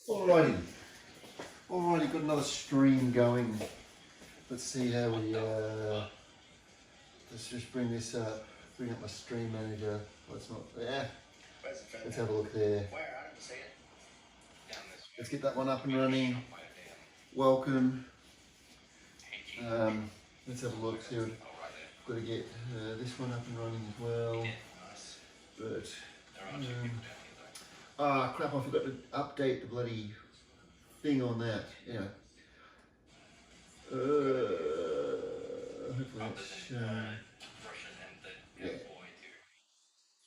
Alrighty. Alrighty, got another stream going. Let's see how we, let's just bring this up, bring up my stream manager. Oh, it's not there. Let's have a look there. Let's get that one up and running. Welcome. Let's have a look, see what, got to get this one up and running as well. But, crap, I forgot to update the bloody thing on that. Yeah. Hopefully it's,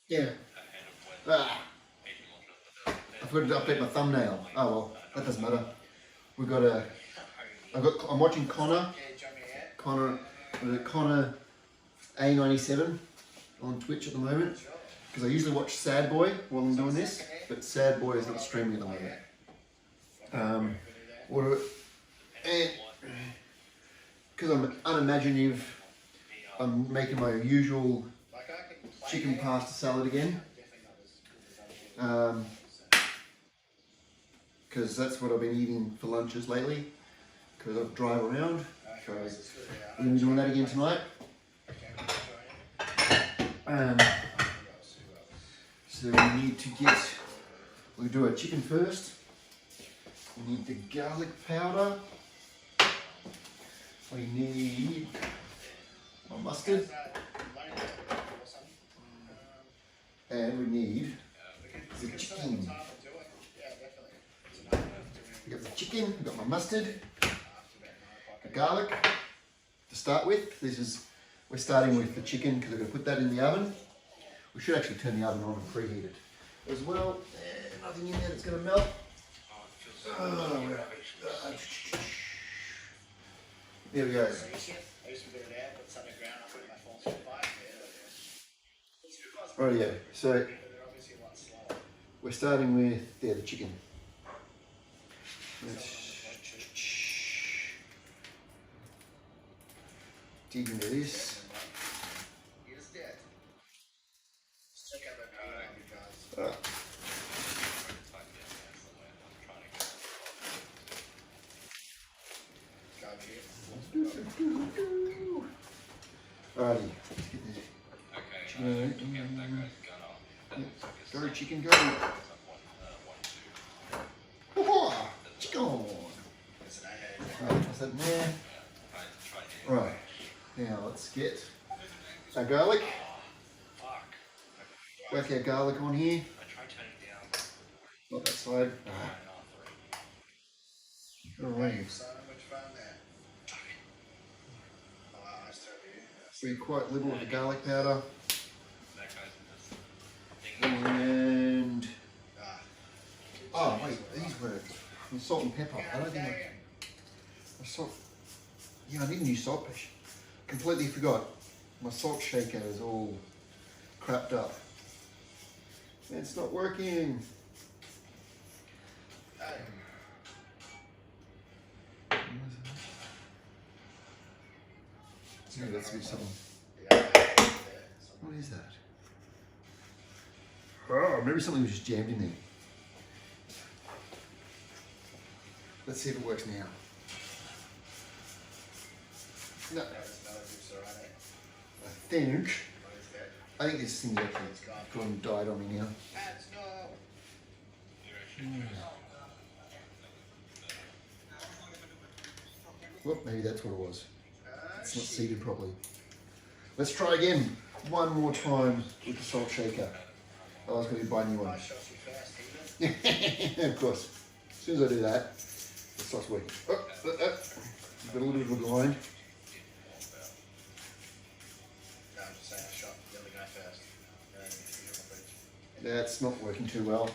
yeah. I forgot to update my thumbnail. Oh well, that doesn't matter. We've got a, I'm watching Connor A97 on Twitch at the moment. Because I usually watch Sad Boy while I'm doing this, but Sad Boy is not streaming at the moment. And because I'm unimaginative, I'm making my usual chicken pasta salad again. Because that's what I've been eating for lunches lately. Because I drive around. So I'm going to be doing that again tonight. So we need to get, we'll do our chicken first. We need the garlic powder. We need my mustard. And we need the chicken. We got the chicken, we got my mustard, the garlic. To start with, we're starting with the chicken because we're going to put that in the oven. We should actually turn the oven on and preheat it as well. Nothing in there that's going to melt. There we go. Rightio, so we're starting with the chicken. Let's dig into this. Alrighty, let's get this chicken. Go chicken, go. Oh, chicken. Alright, what's that in there? Right, now let's get our garlic. Whack our garlic on here. Not that side. Alright. Be quite liberal with the garlic powder. And oh wait, these were salt and pepper. I don't think I salt. Yeah, I need a new salt fish. Completely forgot. My salt shaker is all crapped up. It's not working. Maybe that's be something. What is that? Oh, maybe something was just jammed in there. Let's see if it works now. No. I think this thing's actually gone and died on me now. Well, maybe that's what it was. It's not seated properly. Let's try again. One more time with the salt shaker. Otherwise, I'm going to buy a new one. Of course. As soon as I do that, it starts working. Got a little bit of a grind. That's not working too well.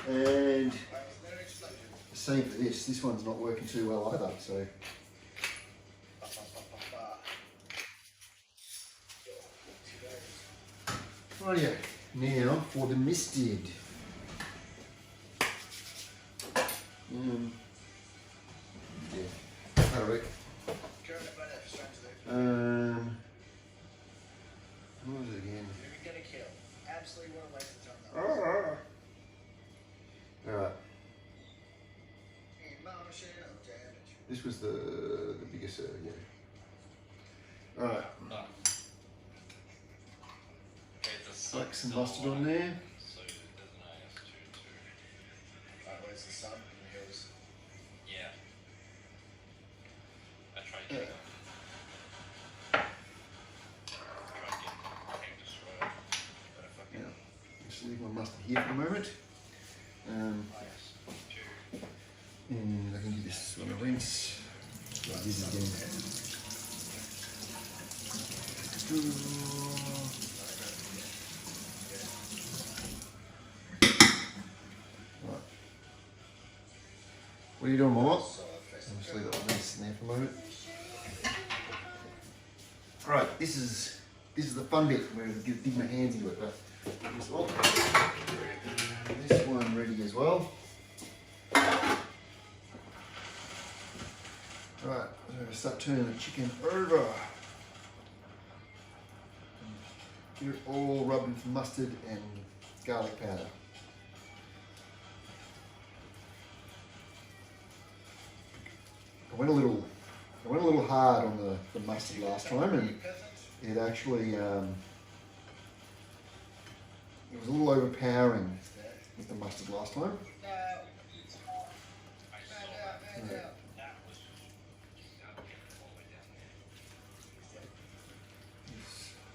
And the same for this. This one's not working too well either. So. Rightio, now for the mustard. Yeah, that'll work. What was it again? Alright. This was the biggest yeah. Alright. Like some mustard on there. Where's the sun in the hills? Yeah. I tried to get Just leave my mustard here for a moment. And I can give this one a rinse. Like this again. Right. What are you doing, Mama? I'll just leave that one nice in there for a moment. Alright, this is the fun bit where I dig my hands into it. But this one ready as well. Right, I'm going to start turning the chicken over. Get it all rubbed with mustard and garlic powder. I went a little hard on the mustard last time, and it actually it was a little overpowering with the mustard last time. Yeah.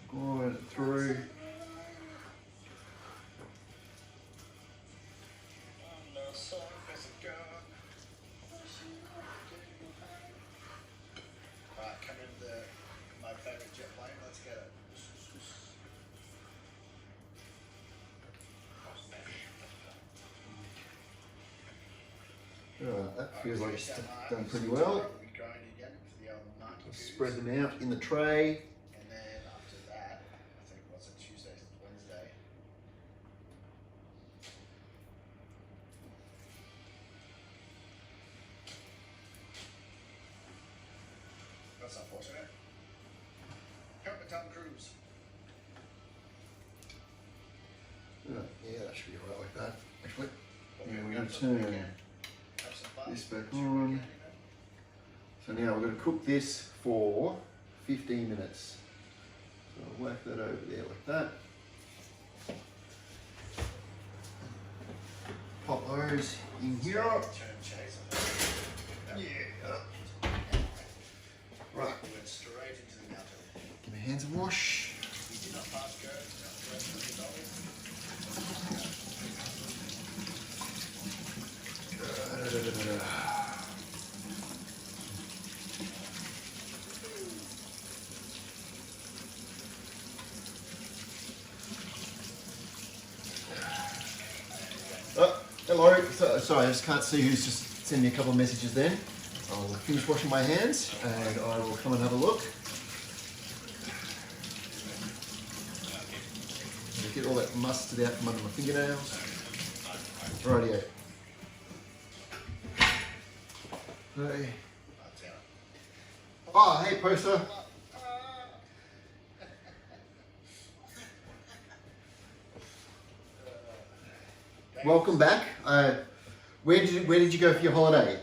Grind it through. That feels like it's done pretty well. Spread them out in the tray. And then after that, I think what's it, Tuesday, Wednesday. That's unfortunate. Help me, Tom Cruise. Yeah, that should be alright like that, actually. And we're going to turn this back on. So now we're going to cook this for 15 minutes. So I'll whack that over there like that. Pop those in here. Yeah. Right. Give my hands a wash. Hello, sorry, I just can't see who's just sending me a couple of messages then. I'll finish washing my hands and I will come and have a look. Get all that mustard out from under my fingernails. Rightio. Hey. Oh, hey, poster. Welcome back. Where did you go for your holiday?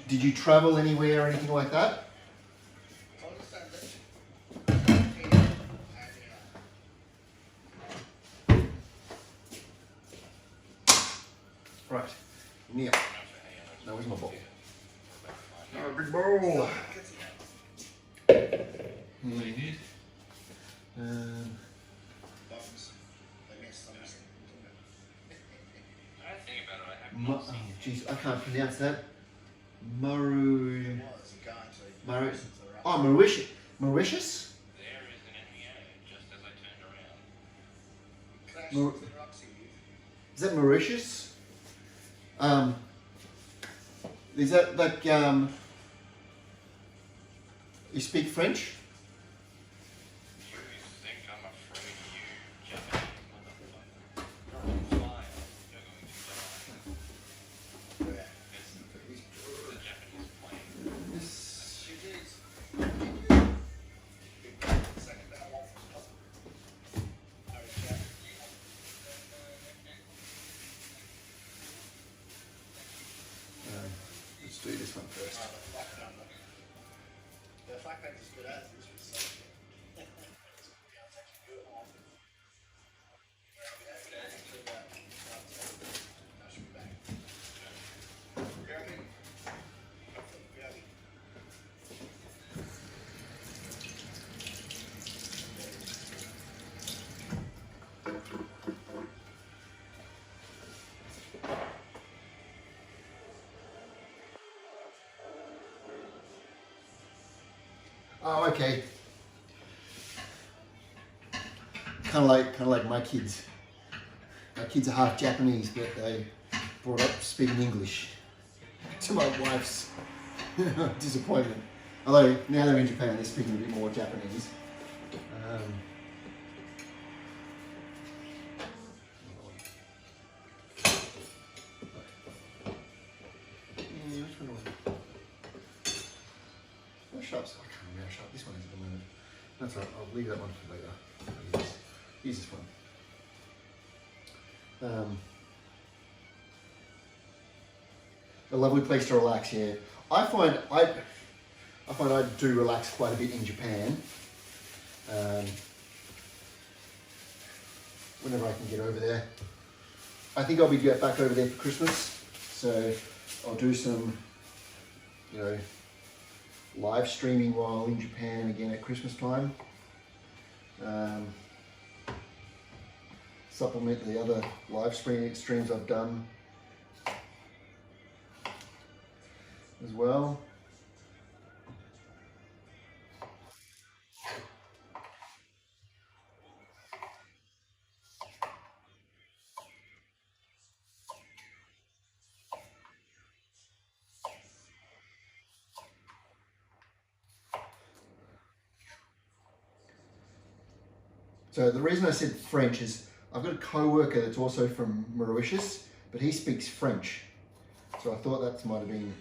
Did you travel anywhere or anything like that? Right. Neil. Now where's my bowl? Oh, big bowl. Jeez, I can't pronounce that. Mauritius? Is that Mauritius? Is that like, you speak French? You think I'm afraid of you, Japanese backpack is good as this was so good. It's actually good. I should be back. Grabbing. Grabbing. Oh, okay. Kind of like my kids. My kids are half Japanese, but they brought up speaking English. To my wife's disappointment. Although now they're in Japan, they're speaking a bit more Japanese. Shops. I can't remember how sharp this one is at the moment. That's right, I'll leave that one for later. Use this one. A lovely place to relax, yeah. I find I do relax quite a bit in Japan. Whenever I can get over there. I think I'll be back over there for Christmas. So I'll do some, you know, live streaming while in Japan again at Christmas time. Supplement the other live streams I've done as well. So the reason I said French is I've got a co-worker that's also from Mauritius, but he speaks French. So I thought that might have been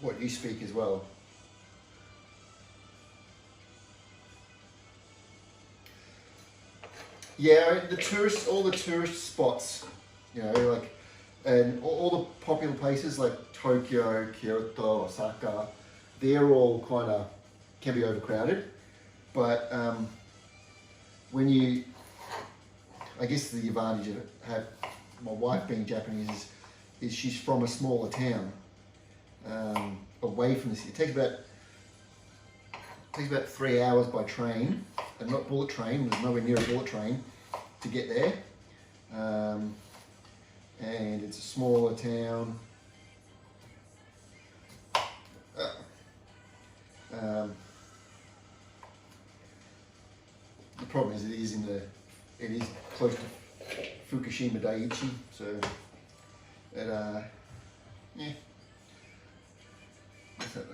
what you speak as well. Yeah, all the tourist spots, you know, like, and all the popular places like Tokyo, Kyoto, Osaka, they're all kind of, can be overcrowded. But when you, I guess the advantage of my wife being Japanese is she's from a smaller town away from the city. It takes about 3 hours by train, and not bullet train, there's nowhere near a bullet train to get there. And it's a smaller town. The problem is it is close to Fukushima Daiichi, so it yeah. What's that,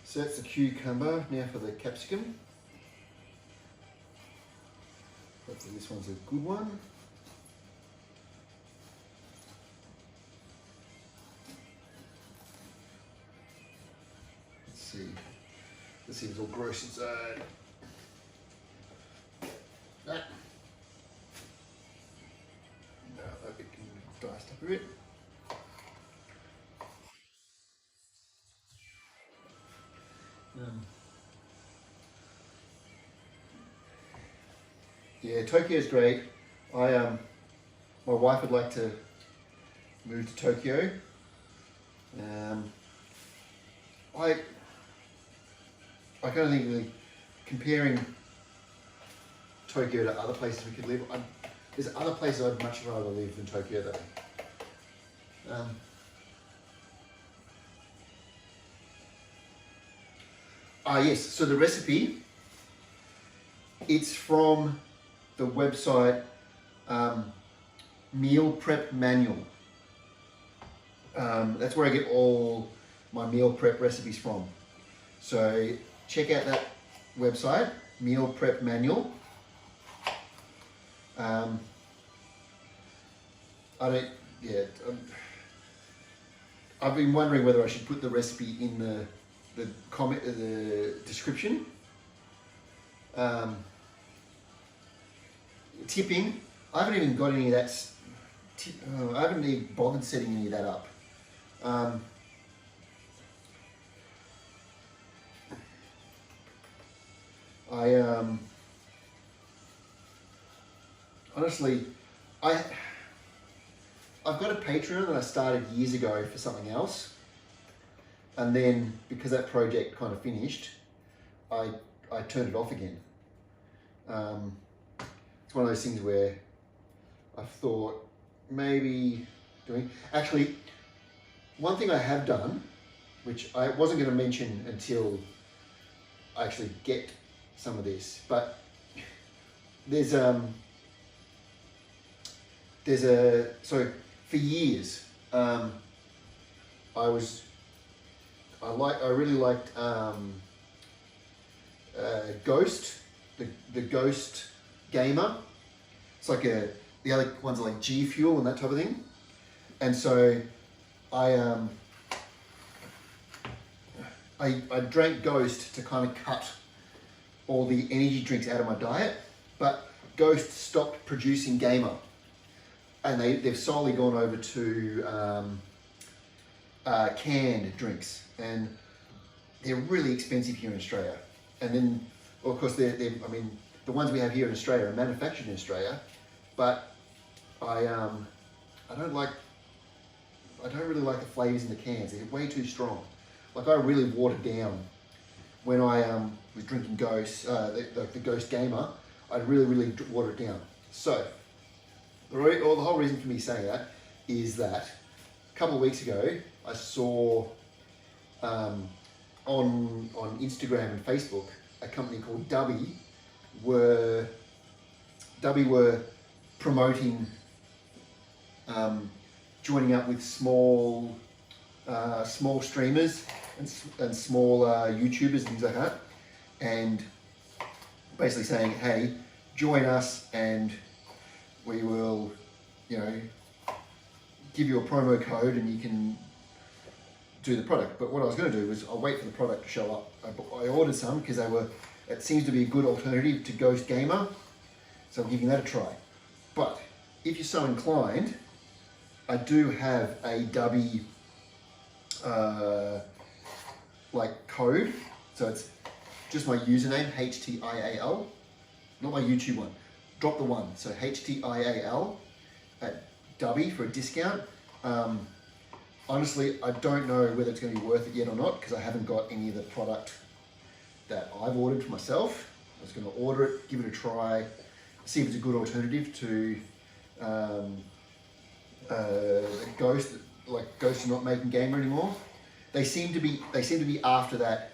So that's the cucumber. Now for the capsicum. Hopefully this one's a good one. Let's see. Let's see if it's all gross inside. That. No, that bit can be diced up a bit. Yeah, Tokyo is great. My wife would like to move to Tokyo. I kind of think really comparing Tokyo to other places we could live. There's other places I'd much rather live than Tokyo though. Yes, so the recipe, it's from the website Meal Prep Manual. That's where I get all my meal prep recipes from. So check out that website, Meal Prep Manual. I've been wondering whether I should put the recipe in the comment, the description. Tipping, I haven't even got any of that. I haven't even bothered setting any of that up. Honestly, I've got a Patreon that I started years ago for something else, and then because that project kind of finished, I turned it off again. It's one of those things where I thought maybe doing. Actually, one thing I have done, which I wasn't going to mention until I actually get some of this, but there's so for years I really liked Ghost, the Ghost Gamer. It's like the other ones are like G Fuel and that type of thing, and so I drank Ghost to kind of cut all the energy drinks out of my diet, but Ghost stopped producing Gamer, and they've solely gone over to canned drinks, and they're really expensive here in Australia. And then, well, of course, the ones we have here in Australia are manufactured in Australia, but I don't really like the flavors in the cans. They're way too strong. Like, I really watered down when I was drinking Ghost, the Ghost Gamer. I really watered it down. So the whole reason for me saying that is that a couple of weeks ago I saw on Instagram and Facebook a company called Dubby were promoting joining up with small streamers and small YouTubers and things like that, and basically saying, hey, join us and we will, give you a promo code and you can do the product. But what I was going to do was I'll wait for the product to show up. I ordered some because it seems to be a good alternative to Ghost Gamer, so I'm giving that a try. But if you're so inclined, I do have a Dubby code. So it's just my username, HTIAL, not my YouTube one. Drop the one. So HTIAL at Dubby for a discount. Honestly, I don't know whether it's going to be worth it yet or not because I haven't got any of the product that I've ordered for myself. I was going to order it, give it a try, see if it's a good alternative to Ghost. Like, Ghost are not making Gamer anymore. They seem to be after that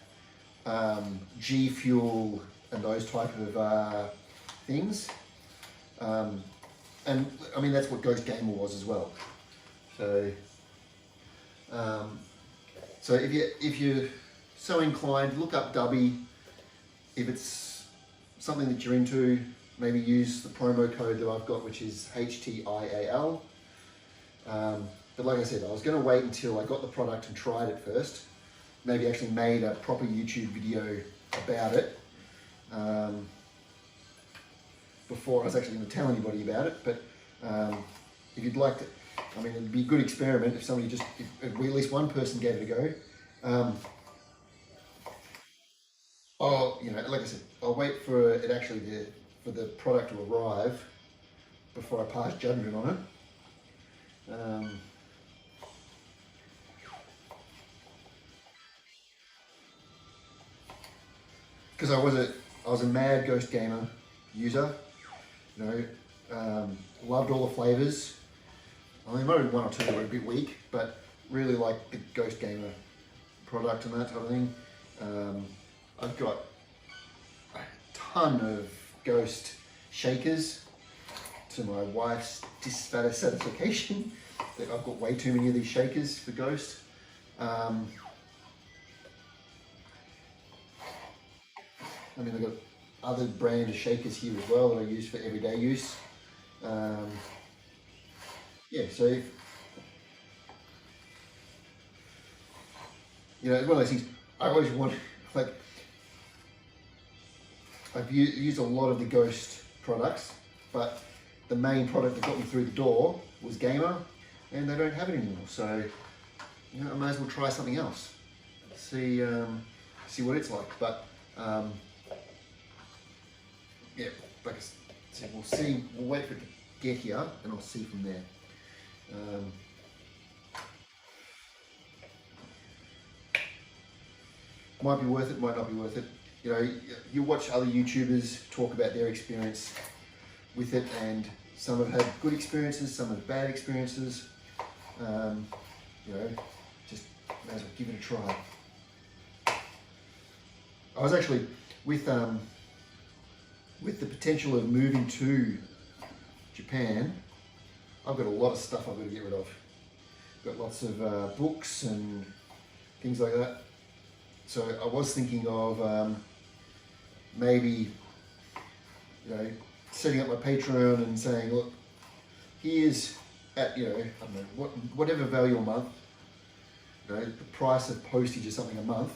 G Fuel and those type of things. And I mean, that's what Ghost Gamer was as well. So if you're so inclined, look up Dubby. If it's something that you're into, maybe use the promo code that I've got, which is HTIAL. But like I said, I was going to wait until I got the product and tried it first. Maybe actually made a proper YouTube video about it before I was actually going to tell anybody about it. But if you'd like to, I mean, it'd be a good experiment if somebody if at least one person gave it a go. Like I said, I'll wait for it actually for the product to arrive before I pass judgment on it. Because I was a mad Ghost Gamer user, loved all the flavors. I mean, maybe one or two that were a bit weak, but really liked the Ghost Gamer product and that type of thing. I've got a ton of Ghost shakers to my wife's dissatisfaction. That I've got way too many of these shakers for Ghost. I mean, I've got other brand of shakers here as well that I use for everyday use. Yeah, so you know, it's one of those things. I always want, like, I've used a lot of the Ghost products, but the main product that got me through the door was Gamer, and they don't have it anymore. So, you know, I may as well try something else. See what it's like. But yeah, like I said, we'll see. We'll wait for it to get here, and I'll see from there. Might be worth it, might not be worth it. You know, you watch other YouTubers talk about their experience with it, and some have had good experiences, some have bad experiences. You know, just may as well give it a try. I was actually with the potential of moving to Japan. I've got a lot of stuff I've got to get rid of. Got lots of books and things like that. So I was thinking of maybe, you know, setting up my Patreon and saying, look, here's at, you know, I don't know, whatever value a month, you know, the price of postage or something a month.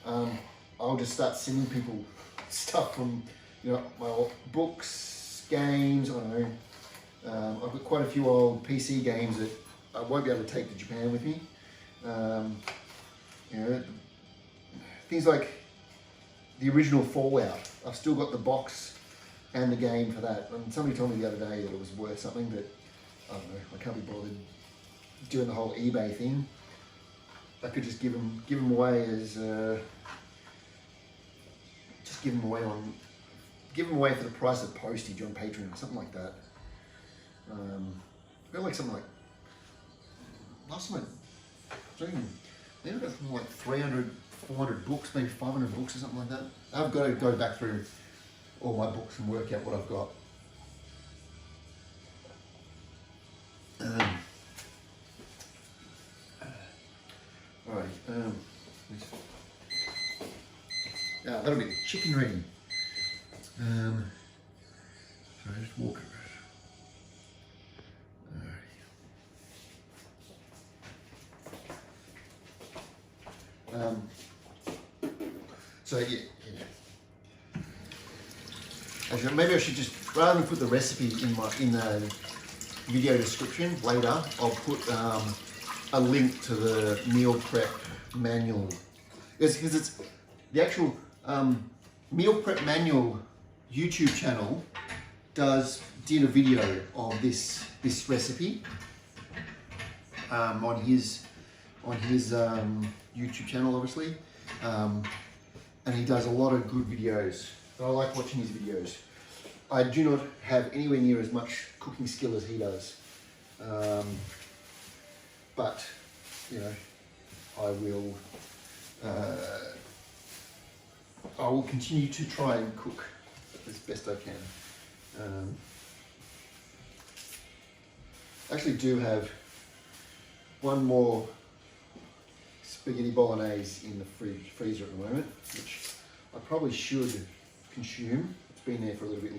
I'll just start sending people stuff from, you know, my old books, games, I don't know. I've got quite a few old PC games that I won't be able to take to Japan with me. You know, things like the original Fallout. I've still got the box and the game for that. And somebody told me the other day that it was worth something, but I don't know, I can't be bothered doing the whole eBay thing. I could just give them away as just give them away for the price of postage on Patreon or something like that. I feel like something like last time I got something like 300, 400 books, maybe 500 books or something like that. I've got to go back through all my books and work out what I've got. Alright, that'll be the chicken ready. Sorry, just walk it. So yeah. Actually, maybe I should just, rather than put the recipe in the video description later, I'll put a link to the meal prep manual. Because it's the actual meal prep manual YouTube channel did a video of this recipe on his YouTube channel, obviously, and he does a lot of good videos. I like watching his videos. I do not have anywhere near as much cooking skill as he does, but you know, I will continue to try and cook as best I can. I actually do have one more spaghetti bolognese in the freezer at the moment, which I probably should consume. It's been there for a little bit.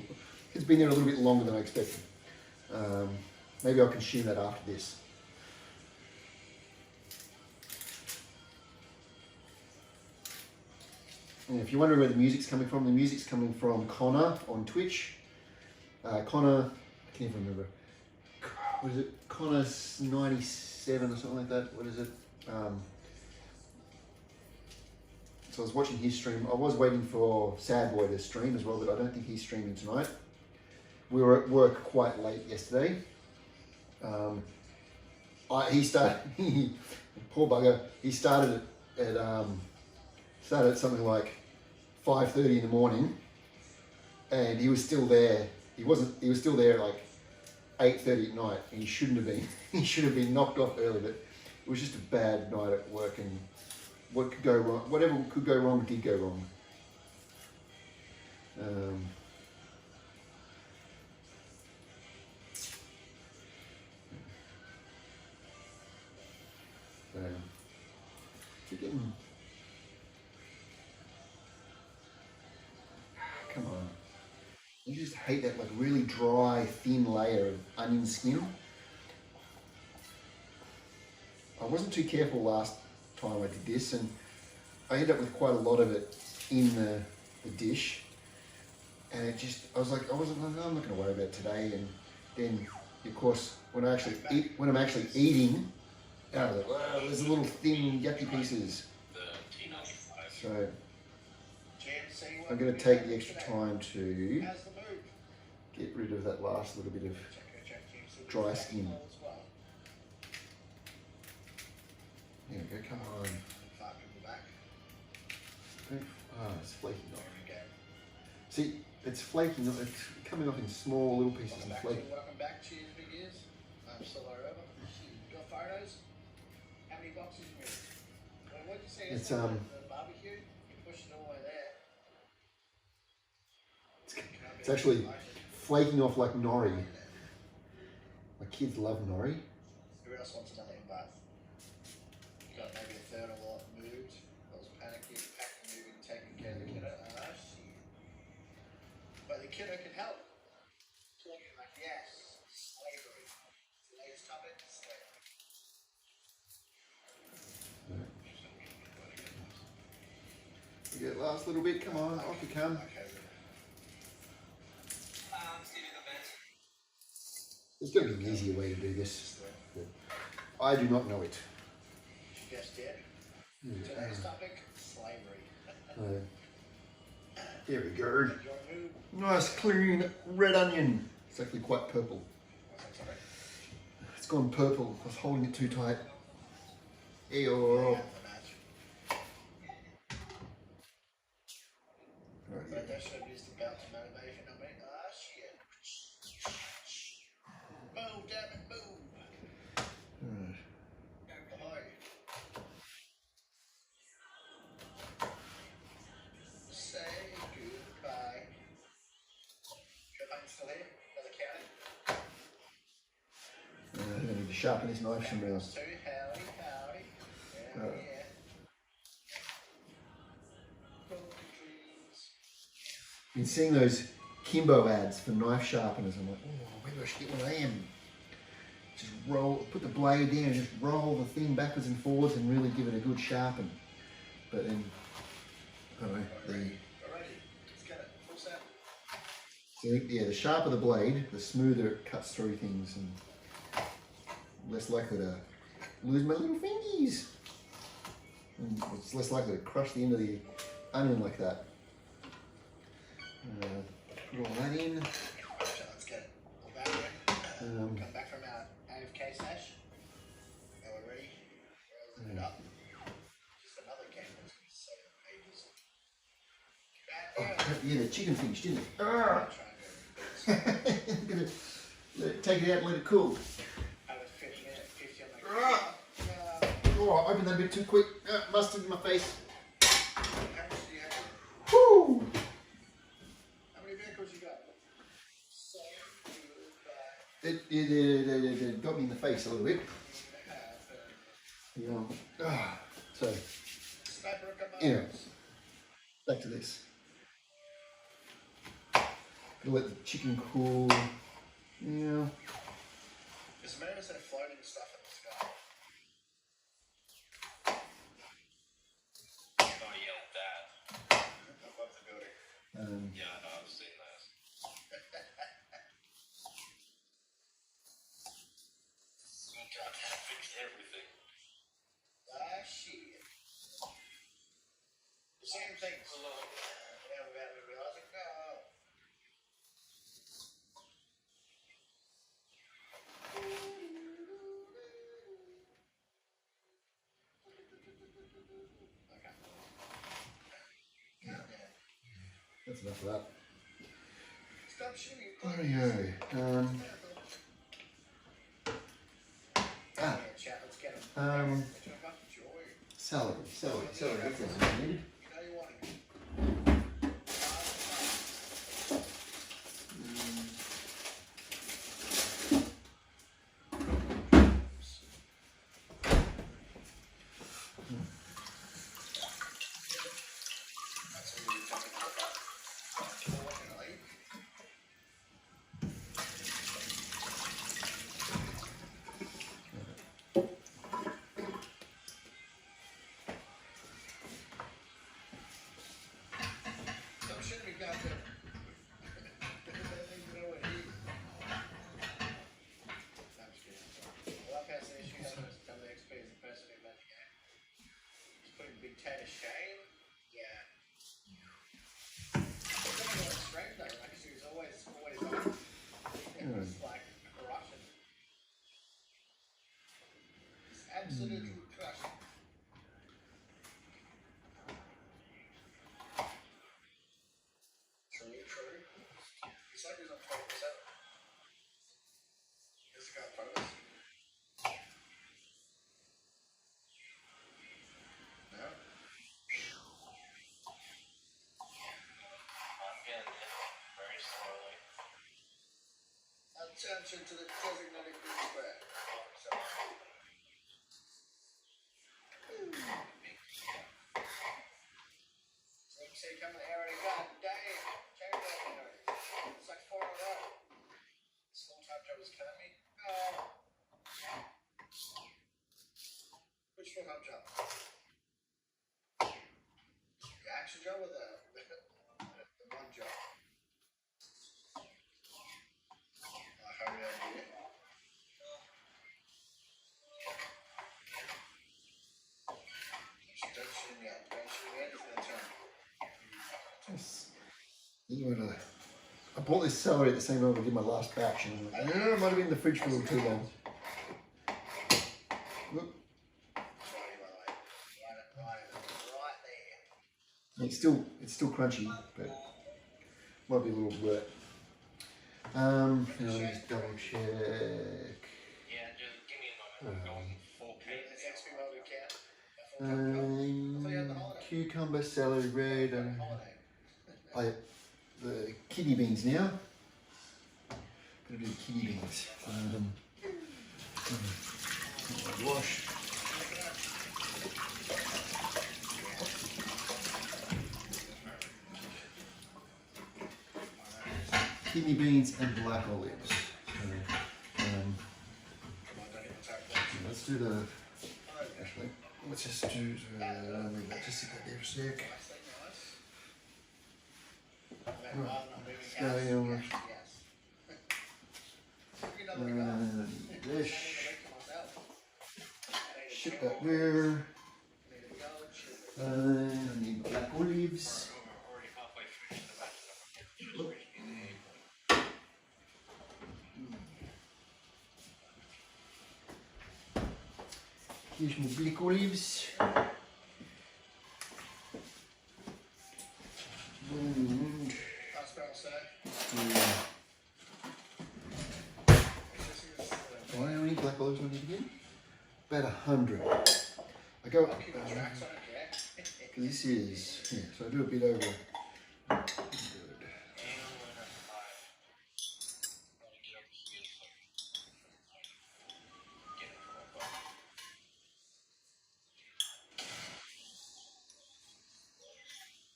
It's been there a little bit longer than I expected. Maybe I'll consume that after this. And if you're wondering where the music's coming from, the music's coming from Connor on Twitch. Connor, I can't even remember. What is it? Connor's 97 or something like that. What is it? So I was watching his stream. I was waiting for Sad Boy to stream as well, but I don't think he's streaming tonight. We were at work quite late yesterday. He started, poor bugger, he started at something like 5:30 in the morning, and he was still there. He was still there at like 8:30 at night, and he shouldn't have been. He should have been knocked off early, but it was just a bad night at work, and what could go wrong, whatever could go wrong did go wrong. So, you're getting, come on. You just hate that like really dry, thin layer of onion skin. I wasn't too careful last time I did this, and I ended up with quite a lot of it in the dish. And it just, I was like, I'm not going to worry about it today. And then, of course, when I'm actually eating, out of it, wow, there's little thin, yucky pieces. So I'm going to take the extra time to get rid of that last little bit of dry skin. There we go, come on. It's flaking off. See, it's flaking off, it's coming off in small little pieces and flaking. Welcome back, cheers, big ears. I'm still over. You got photos? How many boxes you moved? What did you say? It's the barbecue? You pushed it all the way there. It's actually flaking off like nori. My kids love nori. Who else wants another bath? You got maybe a third of what moved. I was panicking, packing, moving, taking care of the kiddo. Shit. But the kiddo can help. Talking like, yes, slavery. Today's topic, slavery. You get last little bit, come on, off you come. There's got to be an easier way to do this. But I do not know it. She just did. Today's topic, slavery. There we go. Nice clean red onion. It's actually quite purple. It's gone purple. I was holding it too tight. Ew. But that should have used the belt to motivation on me. Ah, shit. Boom, damn it, boom. Say goodbye. I'm still here. Another counting. I need to sharpen this knife somewhere else. Howdy, howdy. Yeah, yeah. Been seeing those Kimbo ads for knife sharpeners. I'm like, oh, maybe I should get one of them. Just roll, put the blade in and just roll the thing backwards and forwards and really give it a good sharpen. But then, I don't know, the sharper the blade, the smoother it cuts through things and less likely to lose my little fingies. And it's less likely to crush the end of the onion like that. Put all that in. So let's get it. Come back from our AFK sesh. Are we ready? Roll it up. Just another game that's going to save ages. Yeah, the chicken finished, didn't it? I'm gonna take it out and let it cool. Another 50 minutes, 50 on the Oh, I opened that a bit too quick. Mustard in my face. How much do you have? Woo! How many vehicles you got? So It got me in the face a little bit. So, anyway, back to this. Gonna let the chicken cool. Yeah. Is America said floating stuff in the sky? Oh yeah, that. Above the building. Yeah, no, I've seen that. God, that fixed everything. Ah, shit. The same things. Yeah, we got to realize it. No. That's enough of that. Stop shooting. Rightio. Celery. That's what I need. How you want it? That's what you're talking about. Fortunately. So shouldn't we got the you know what he I'm just kidding. Well, I've had some issues with some of the XP as a person who met the game. He's putting Big Ted to shame. Yeah. It's not like strength though, like she was always on. It was like corruption. It's absolutely crushing. True. It's like he's on 20%. This guy photos. No? I'm getting hit very slowly. Attention to the designated group square. So, say come to the area, god damn, change that area. It's like 4 in a row. This full-time job is killing me. Which full-time job? The action job or the one job? I hope you don't do it. Don't shoot me up. Don't shoot me up. It's gonna turn. I bought this celery at the same time I did my last batch, and I'm like, it might have been in the fridge for a little too long. Look, Right there. it's still crunchy, but might be a little wet. Just double check. Yeah, just give me a moment. I'm going full pace. It's XP mode account. Cucumber, celery, red, and Holiday. the kidney beans now. Gonna do the kidney beans. Wash. Kidney beans and black olives. So, let's do the. Actually, let's just do. Just sit that there for a sec. Dish. Ship that there. I need black olives. We're already halfway through the batch. Here's my black olives. And how many black olives do I need again? About 100. I go. This is so I do a bit over. Good.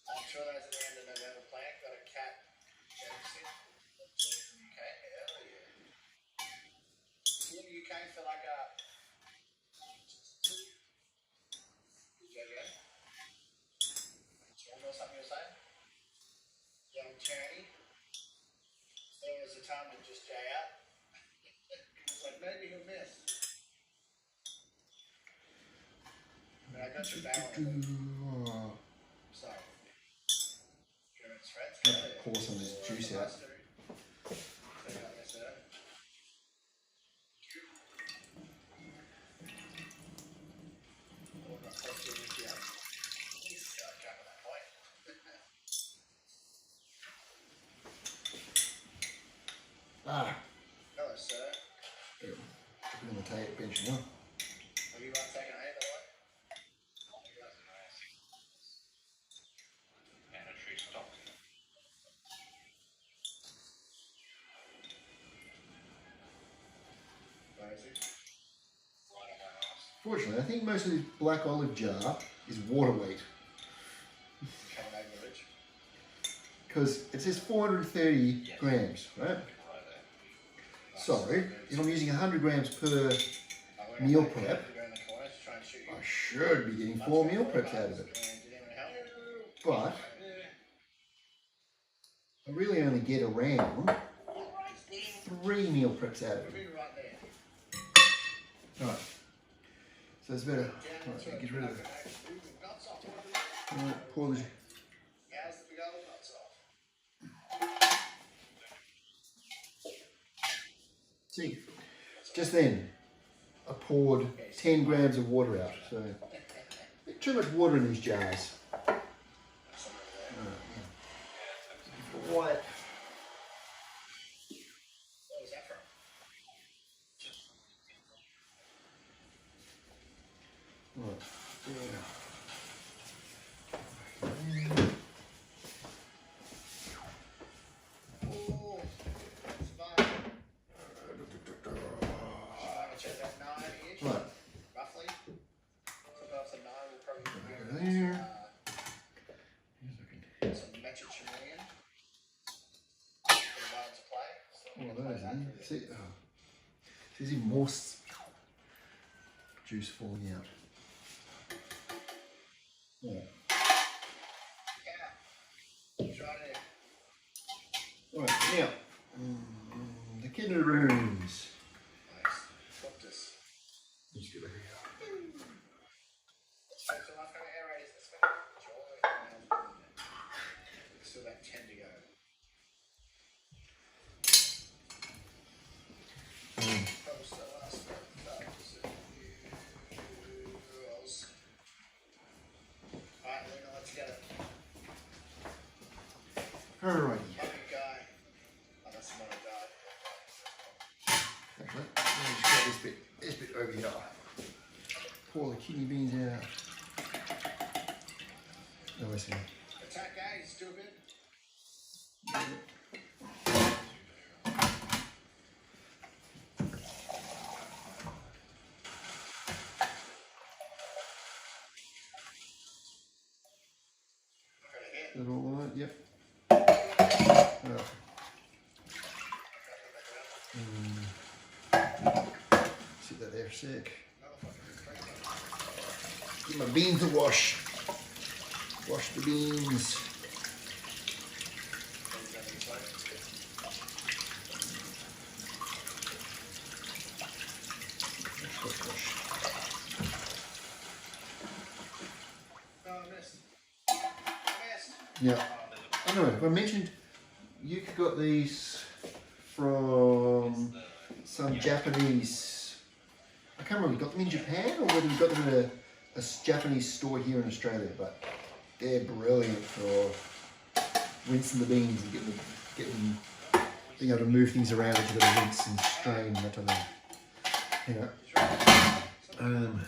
I'm sure that's at the end of November plan. Got a cat. Jameson. From UK. Hell yeah. You in the UK for like a. Or something you're saying? Young Channy. There was a time to just jay out. He was like, maybe he'll miss. But I got your barrel. So. Pour some of this juice out. Hello, sir. I'm going to take bench now. Have you got taken a hit or what? crazy. Fortunately, I think most of this black olive jar is water weight Coming over the ridge. because it says 430 grams, right? So if I'm using 100 grams per meal prep, I should be getting 4 meal preps out of it. But I really only get around 3 meal preps out of it. Alright. So it's better. Alright, get rid of it. Alright, pour the. See, just then I poured 10 grams of water out. So too much water in these jars. What? Right. Yeah. Right. Roughly. Sometimes a 9 will probably be There. some metric chameleon. For the vibe to play. So Oh, that is it. See, there's even more juice falling out. Yeah. Yeah. Try it. Right, now, the kidney rooms. Nice. Cook this. Let's get over here. Still about 10 to go. Alright, Lena, let's get it. Alrighty. Lucky guy. Oh, that's not a guy. Actually, let me just get this bit over here. Pour the kidney beans out. No, I see. Attack A, stupid. Is that all right? Yep. Right. Sit that there a sec. Give my beans a wash. Wash the beans. Wash, wash. No, I missed. I missed. Yeah. I don't know. I mentioned you got these from some Japanese. I can't remember. You got them in Japan or whether you got them at a Japanese store here in Australia. But they're brilliant for rinsing the beans and getting being able to move things around into the rinse and strain that type of thing. Hang on.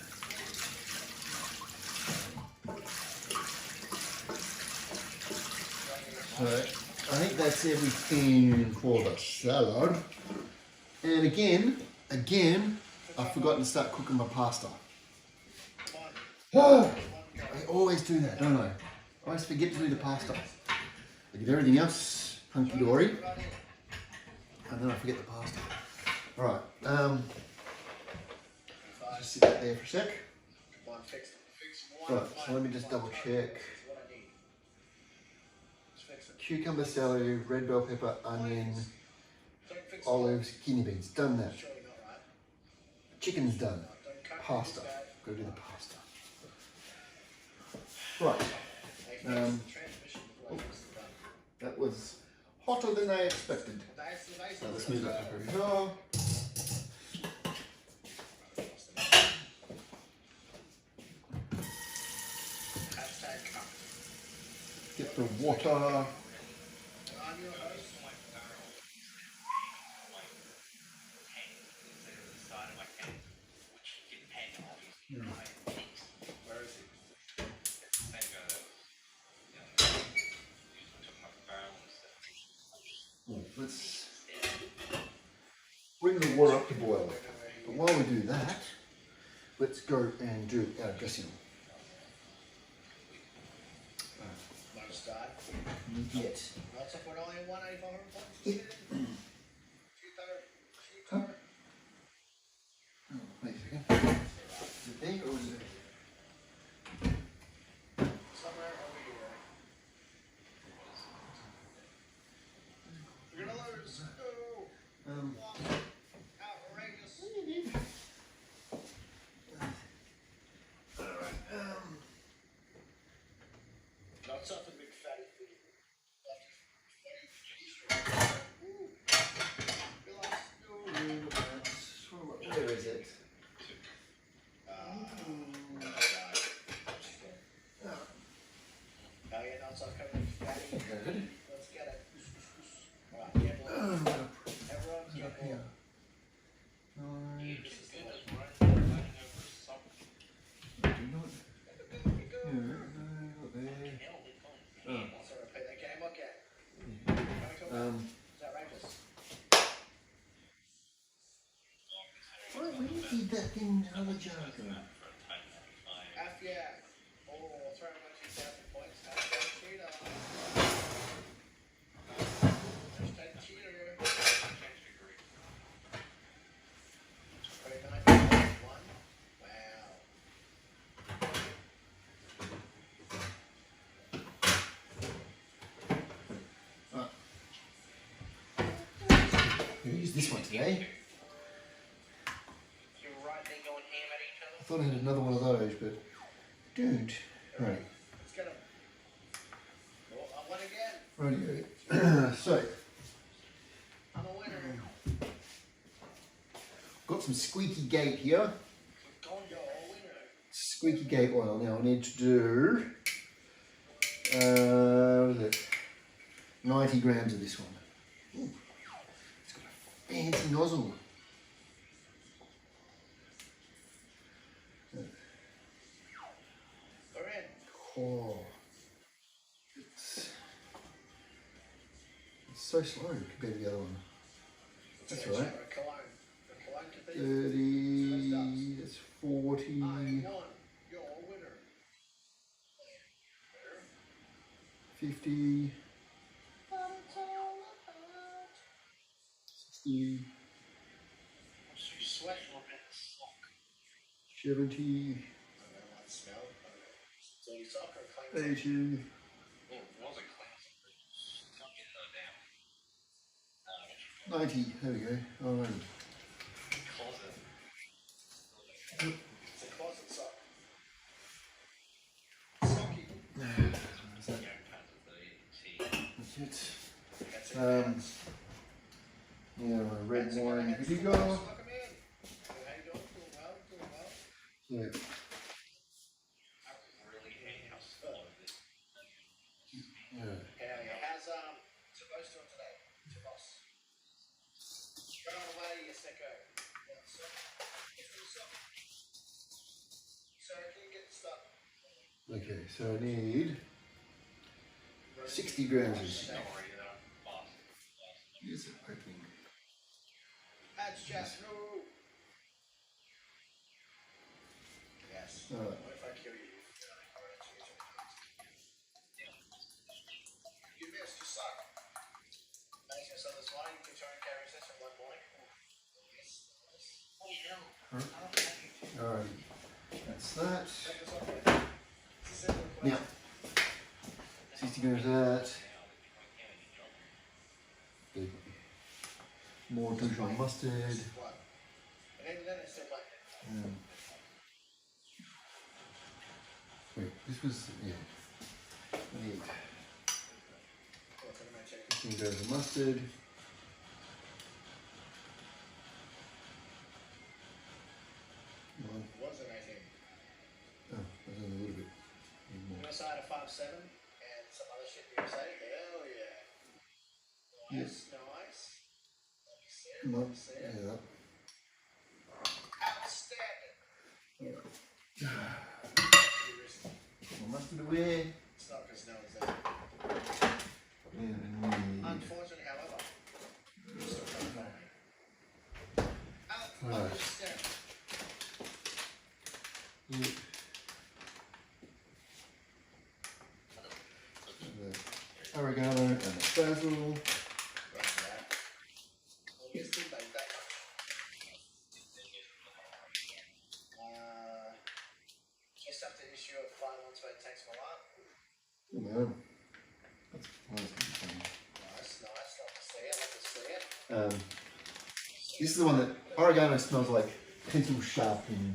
So I think that's everything for the salad. And again, I've forgotten to start cooking my pasta. Oh, I always do that, don't I? I always forget to do the pasta. I get everything else hunky-dory, and then I forget the pasta. All right, just sit that there for a sec. Right, so let me just double check. Cucumber, celery, red bell pepper, onion, olives, kidney beans. Done that. Chicken's done. Pasta. Go do the pasta. Right. That was hotter than I expected. Now let's move that over here. Get the water. Let's bring the water up to boil. But while we do that, let's go and do our dressing. Want to start? Yes. Not so for only 185 points. Yeah. Huh? Oh, wait a second. Is it there or is it? Somewhere over here. We're gonna lose. No. Outrageous. Alright. Not something big fatty food. Where is it? Oh yeah, not something big fatty. Good. Let's get it. Alright, get one. Everyone get one. You No, just good as running over something. do not. No, not there. Hell, we can't. Oh. So repeat that game again. Is that outrageous? Why did that thing in another jar go? F yeah. Oh, throw him 2,000 points. That's a cheater. Just a cheater. 29.1. Wow. We'll use this one today. You're right, they going ham at each I other. thought I had another one of those, but don't. Right. Let's get him. Oh, I won again. Radio. So, I'm a winner. got some squeaky gate here. Gondo, a winner. Squeaky gate oil. Now I need to do, what is it? 90 grams of this one. Ooh, it's got a fancy nozzle. We're in. Oh, it's so slow compared to the other one. That's all right. Cologne. The Cologne could be. 30, that's 40, I won. You're a winner. 50, 60, So you sweat a little bit. Sock. 70, I don't know what smell. So you soccer claims. 80, Well, it was a class. Stuck in the damn 90. There we go. Alright. closet. It's a closet sock. Socky. That's that. That's it. That's it. Yeah, my red That's it. wine That's vinegar. it. Lock 'em in. How you doing? Doing well? Doing well? So, I really hate how slow this yeah. Hell yeah. How's supposed to today? To boss. Run on away, you sicko. Yeah, so. Sorry, can you get stuck? Okay, so I need 60 grams of this. don't worry, though. Boss. Here's an opening. That's just no. Yes. Alright. What if I kill you? You missed, you suck. Imagine yourself this morning, you can try and carry this in one morning. Yes. Oh, no. Alright, that's that. Take this off with. Simple question. Now, 60 grams of that. Good. More Dijon mustard. What? And then it's still like. Wait, this was, yeah. I need What am I checking? 15 grams of mustard. One. Wasn't I think? Oh, that's only a little bit. Need more. You side of 5'7" and some other shit you say? Hell yeah. Nice, nice. Let me see it. Let Not, me see it. yeah. Outstanding. More mustard away. It's not because no one's there. And we need Unfortunately, however, you're still coming on me. Right. Outstanding. Yeah. The oregano and the basil. Just have to issue a fine once it takes my life. Oh man, that's gonna be fun. Nice. Love to see it. This is the one that oregano smells like pencil sharpening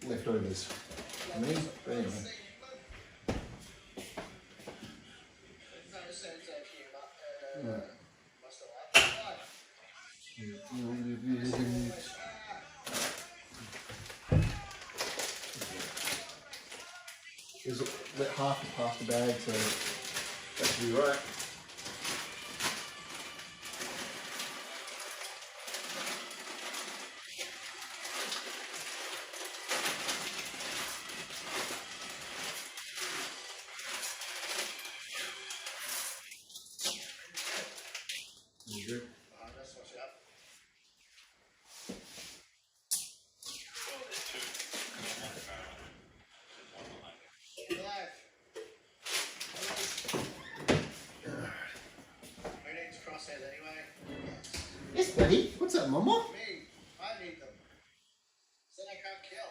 leftovers. For me, but anyway. No sense of humour. Right. Must have There's let half is past the bag, so that should be right. Good. Let's wash it up. Who needs crosshairs anyway? Yes, buddy. What's up, Mama? Me. I need them. Then I can't kill.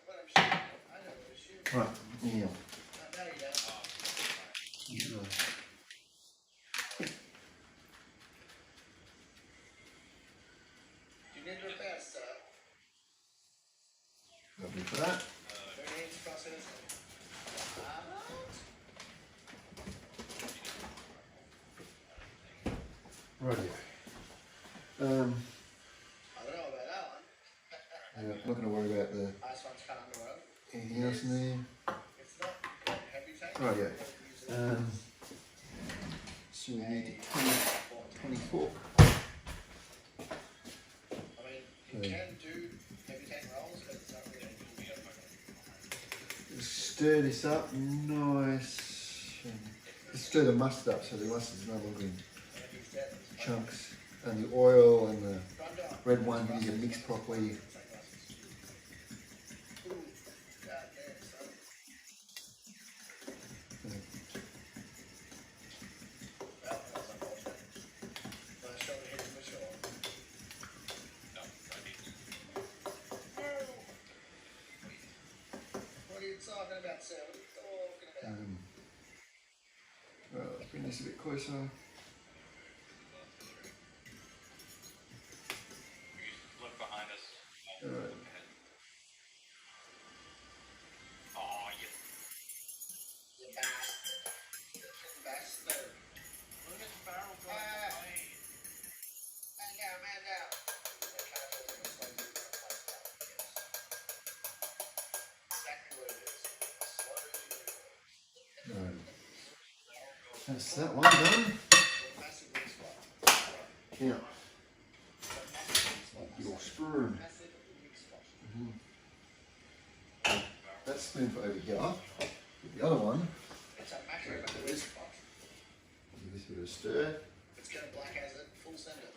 What I'm shooting. I know what I'm shooting. Right. Yeah. No, you don't. You need repair, sir. Lovely for that. Who needs crosshairs? Rightio. I don't know about that one. Yeah, I'm not going to worry about the Ice one's kind of underwater. anything else in there. It's not heavy tank. Rightio. So we need 20 fork. I mean, you can do heavy tank rolls, but it's not really Stir this up nice. Let's stir the mustard up so the mustard is no longer in chunks, and the oil and the red wine vinegar mixed properly. What are you talking about, sir? What are you talking about? Right, let's bring this a bit closer. Look behind us. Alright. Oh, you You bastard. Bastard. look at the barrel going away. Man down. Exactly what it is. Alright. That's that one done. Massive weak spot. Yeah. Big old spoon. Massive weak spot. That's spoon for over here. The other one, It's a massive weak spot. give this a bit of a stir. It's going black as it, full sender.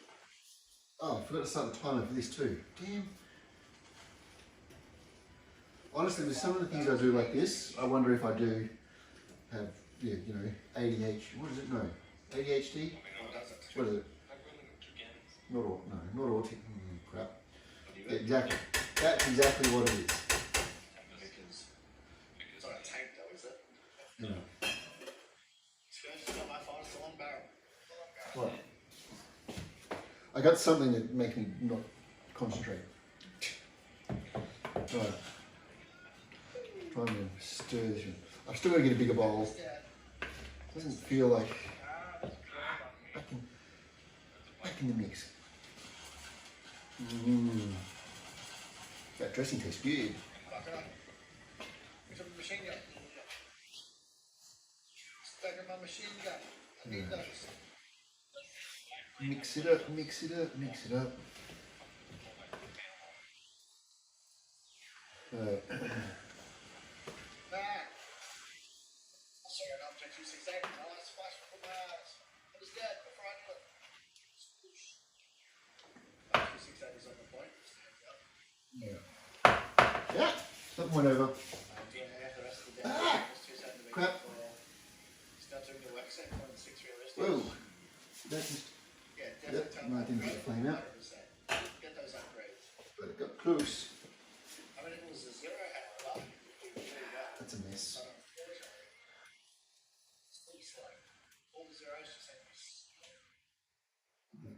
Oh, I forgot to start the timer for this too. Damn. Honestly, with some of the things I do like this, I wonder if I do have, yeah, you know, ADHD. What is it? No. ADHD? What is it? Not autism. Crap. Yeah, exactly. That's exactly what it is. It's on a tank though, is it? Yeah. It's not my fault, it's a long barrel. What? I got something that makes me not concentrate. Right. Trying to stir this one. I've still got to get a bigger bowl. Doesn't feel like back in the mix. That dressing tastes good. Fuck it up. It's a machine gun. Stuck in my machine gun. I need those. Mix it up, mix it up, mix it up. Sorry, an object 268. My last flash from my eyes. I was dead before I knew it. 268 is on the point. Yeah. That went over. Do you have the rest of the day? Ah! Just 2 centimeters Crap. before start doing the work set, 0.6 realistic. Whoa. That just, Yeah, definitely yep, turn no, I that didn't get the flame out. 100%. Get those upgrades. But it got close. I mean, it was a 0, however, you do really well. That's a mess. But unfortunately, it's still slow. All the zeros just seem to be slow.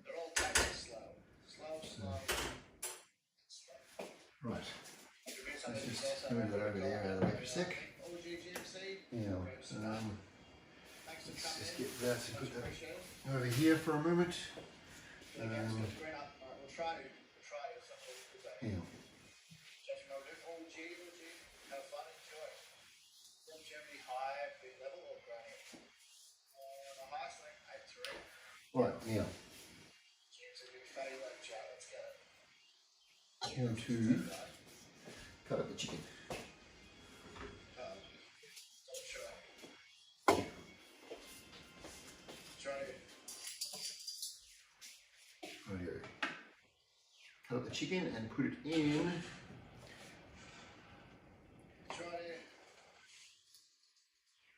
They're all taking slow. Slow, slow, slow. Right. Let's just move that over there out of the way for a sec. Yeah. Thanks for Let's coming just in. get that and put Much that appreciated. over here for a moment. Yeah, guys, got the green up. Alright, we'll try to. Something good day. Yeah. Jeff, you know, do OG, have fun, enjoy. Longevity high, big level, or granite? The highest length, 8-3. Right, now, It's a big fatty like Joe, let's get it. going to cut up the chicken. Rightio. Cut up the chicken and put it in.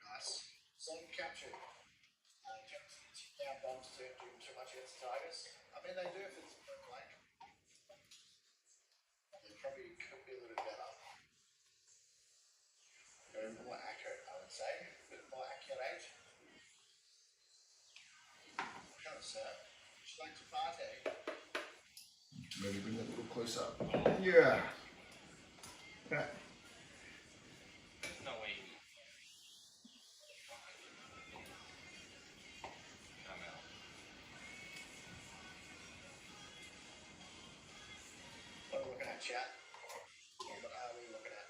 Nice. Sun capture. Down bombs to do too much against tigers. I mean, they do if it's blank. They probably could be a little better. Very more accurate, I would say. A bit more accurate. Come, sir. Would you like to party? Maybe bring that a little closer. Yeah. Right. There's no way. I'm out. What are we looking at, chat? What are we looking at?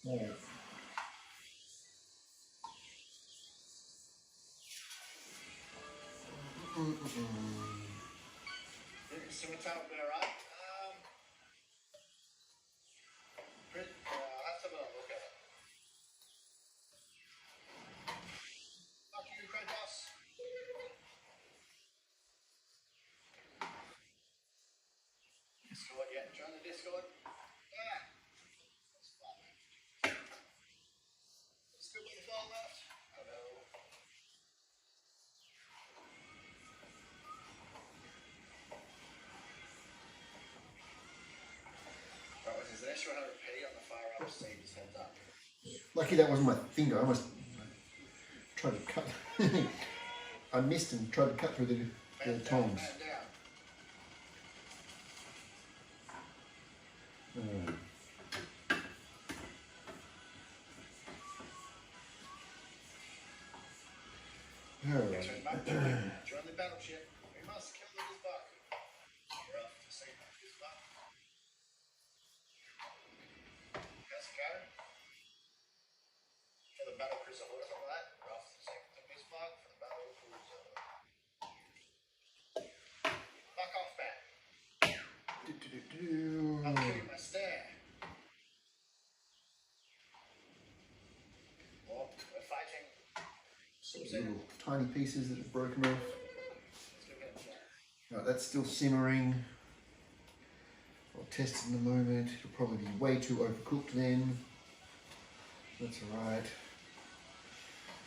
Move. Summertime would be alright. I'll have to have a look at it. Fuck you, Kratos. Discord, yeah. Join the Discord. Yeah. That's fun. Still got the ball left. Oh no. Right, there's an extra 100p on the far right side, just heads up. Lucky that wasn't my finger. I almost tried to cut. I missed and tried to cut through the tongs. Man down. Alright. Join the battleship. We must kill the Gizbuck. We're off to save the Gizbuck. How's it go? For the battle cruiser or something like that. We're off to save the Gizbuck for the battle cruiser. Fuck off, man. I'll kill you my stare. Well, we're fighting. Little tiny pieces that have broken off. Let's go get him, Jack. Right, that's still simmering. I'll test it in a moment. It'll probably be way too overcooked then. That's alright.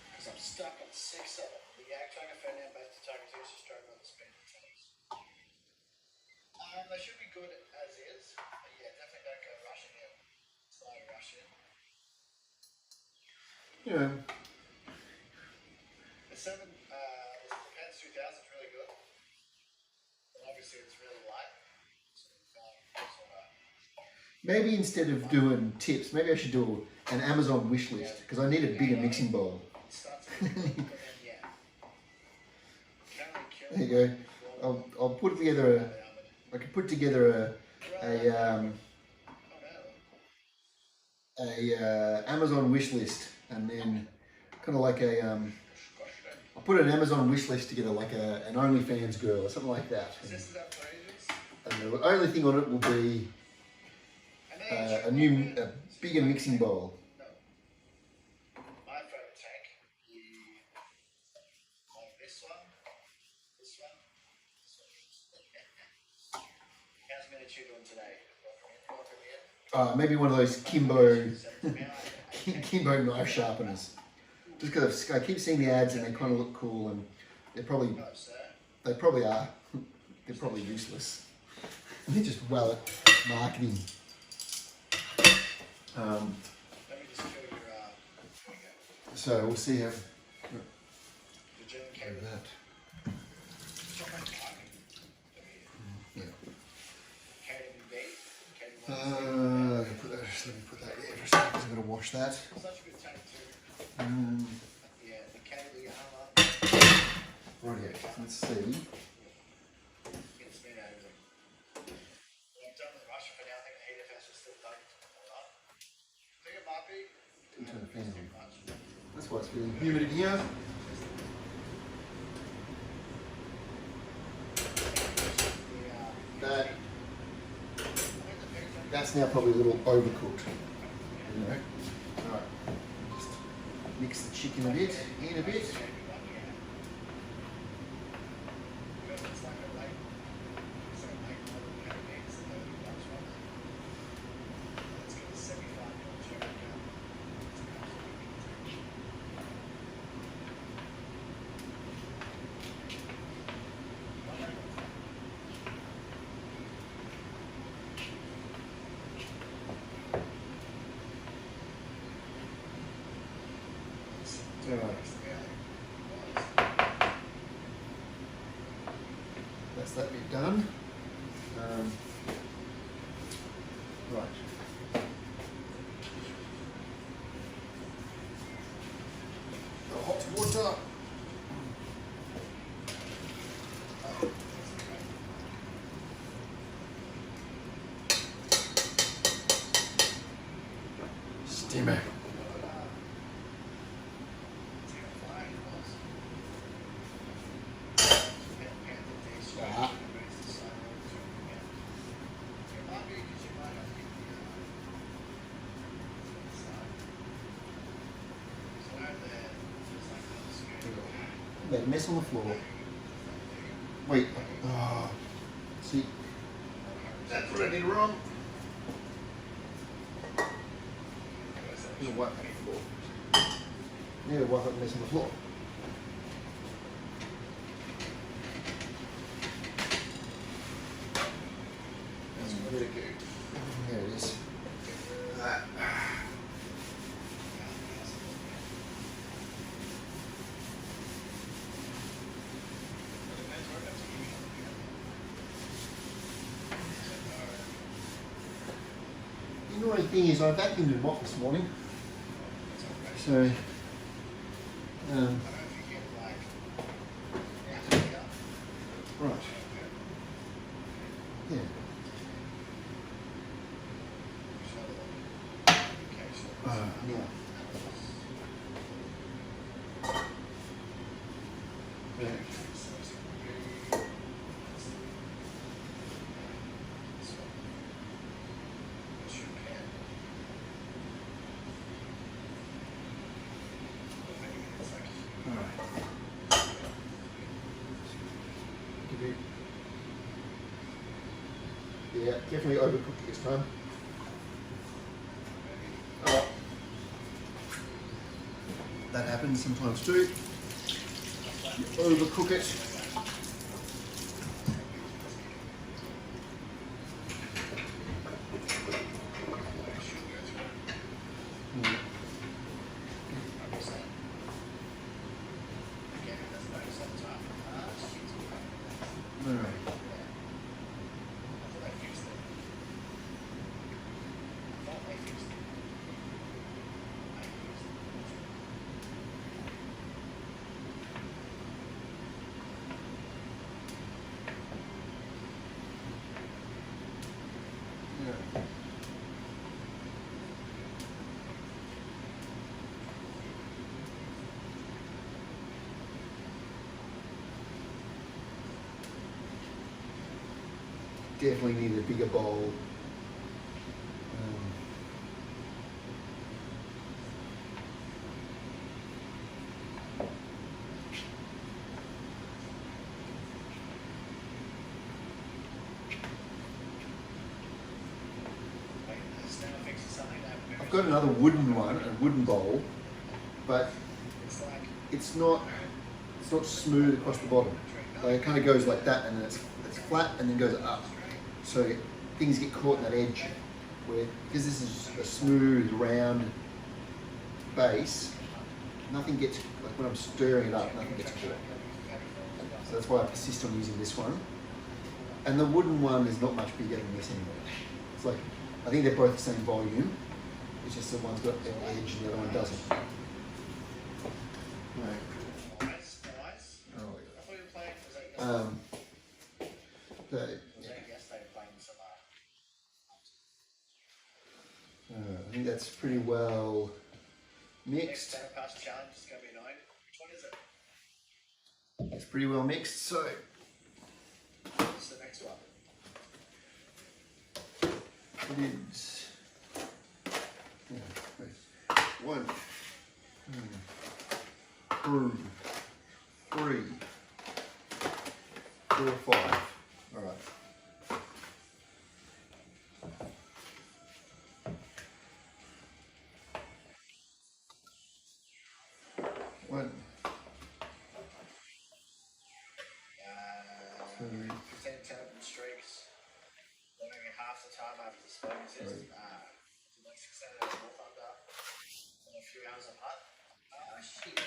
Because I'm stuck on 6 of them. The Yak Tiger Fan and Base Tiger is to struggle on the speed of tanks. They should be good as is. But yeah, definitely don't go rushing in. Slow rush in. Yeah. The 7, the Pants 2000 is really good. But obviously it's really light. So Maybe instead of doing tips, maybe I should do an Amazon wish list because I need a bigger mixing bowl. it starts with but then yeah. There you go. I'll put together I could put together a Amazon wish list, and then kind of like a I'll put an Amazon wish list together like an OnlyFans girl or something like that. And the only thing on it will be a bigger mixing bowl. Maybe one of those Kimbo Kimbo knife sharpeners. Just because I keep seeing the ads and they kind of look cool, and they probably are. They're probably useless. They're just well at marketing. So we'll see how. That. Yeah. Let me put that there for a second because I'm going to wash that. Right, let's see. Turn the fan on. That's why it's feeling humid in here. That's now probably a little overcooked. You know. Alright. Just mix the chicken a bit, in a bit. That's that bit done. Right. Hot water. Steamer. That mess on the floor. Wait. Oh, see, that's what I did wrong. Need to wipe that floor. Need to wipe that mess on the floor. Where'd it go? There it is. The annoying thing is I vacuumed and mopped this morning, so right, yeah. Yeah. Yeah, definitely overcooked it this time. Oh, that happens sometimes too. You overcook it. Definitely need a bigger bowl. I've got another wooden one, a wooden bowl, but It's like it's not smooth across the bottom. Like it kind of goes like that, and then it's flat, and then goes up. So things get caught in that edge. Where because this is a smooth, round base, nothing gets like when I'm stirring it up, nothing gets caught. So that's why I persist on using this one. And the wooden one is not much bigger than this anyway. It's like I think they're both the same volume. It's just the one's got an edge and the other one doesn't. Right. nice. Oh, I thought you were playing. Was that yeah. was that yesterday playing some? I think that's pretty well Next mixed. center pass challenge is going to be annoying. Which one is it? It's pretty well mixed. So What's the next one? it is one, two, three, 4, 5. All right. One, 2, 10 terrible streaks. Learning half the time after the spell resist. Like 6 out of 4 thunder. And a few hours apart. Shit.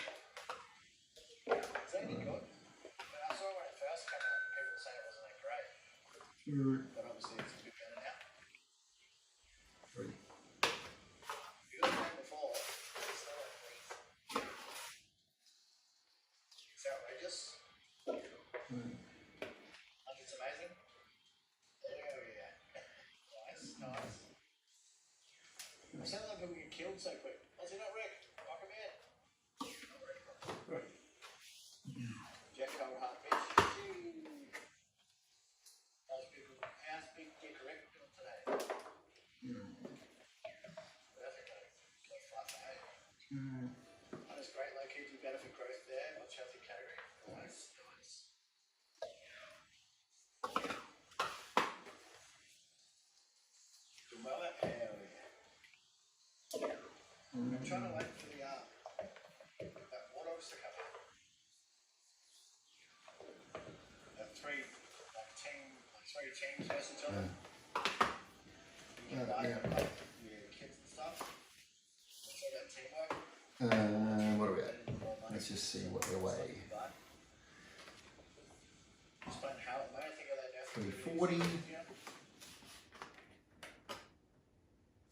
Is that any good? I saw it when it first came out. People were saying it wasn't that great. 2, But obviously it's a bit better now. 3. You got the name before. It's not like please. It's outrageous. Like it's amazing. Oh yeah. Nice. I sound like people get killed so quick. Was he not Rick? Lock him in. Jack Cold Heart Bitch. How's Big Dick Rick doing today? Perfect. Go flat out. That is great. Low key do benefit growth there. Watch healthy category. Nice. Doing well at hell yeah. I'm trying to wait for the water to come up. Three teams versus each other. You get your kids and stuff. What's all that teamwork? What are we at? Let's just see what they weigh. Just playing how I think of that now. 340,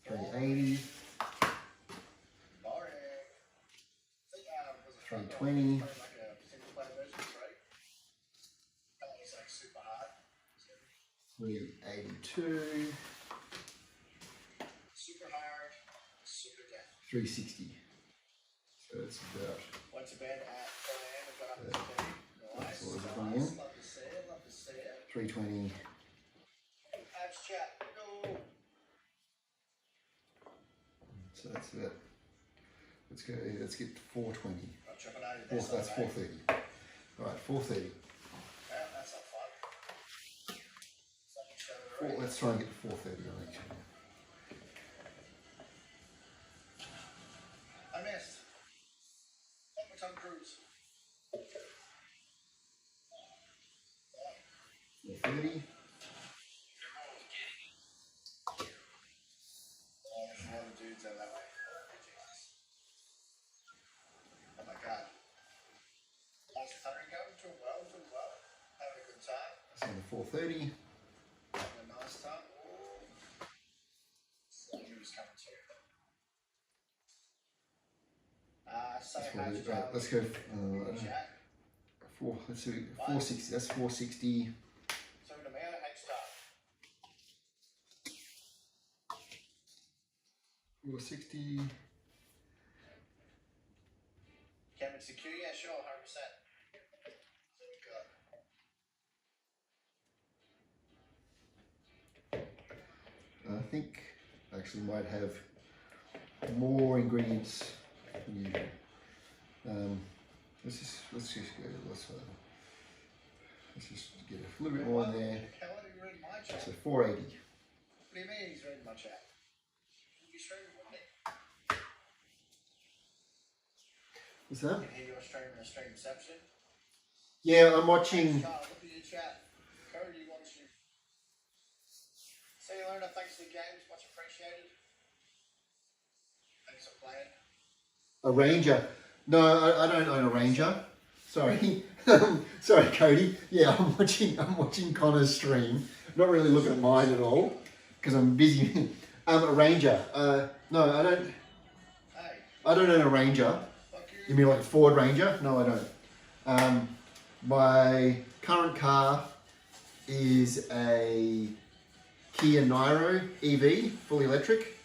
380, 320, Like a single player version, right? It's like super hard. 382, Super hard, super death. 360. So it's about Went to bed at 4 a.m. and got up at 10. Nice. what was it going in? Love to see it, love to see it. 320. Abs chat. No. So that's about. Let's go. Let's get 420. I'll chop it out of this. That's 430. All right, 430. Yeah, that's not fun. Something show Let's try and get to 430 on each. I missed. Tom Cruise. 430. There's a lot of dudes out that way. Oh my god. How's the thunder going? Doing well. Having a good time. That's on the 430. Having a nice time. Ooh. So he was coming too. Say hi to Joe. Let's go. Chat. Let's do 460. That's 460. So to me, H-Star. 460. Cameron secure? Yeah, sure, 100%. So we got. I think I actually might have more ingredients than usual. Let's just go. Let's just get a little bit more in there. How are you reading my chat? So 480. What do you mean he's reading my chat? be streaming, wouldn't he? What's that? I can hear you're streaming a stream reception. Yeah, I'm watching. Carl, look at your chat. Cody wants you. See you later. Thanks for the games. Much appreciated. Thanks for playing. A Ranger. No, I don't own a Ranger. Sorry. Sorry, Cody. Yeah, I'm watching Connor's stream. Not really looking at mine at all because I'm busy. A Ranger. No, I don't. Hey, I don't own a Ranger. fuck you. You mean like a Ford Ranger? No, I don't. My current car is a Kia Niro EV, fully electric.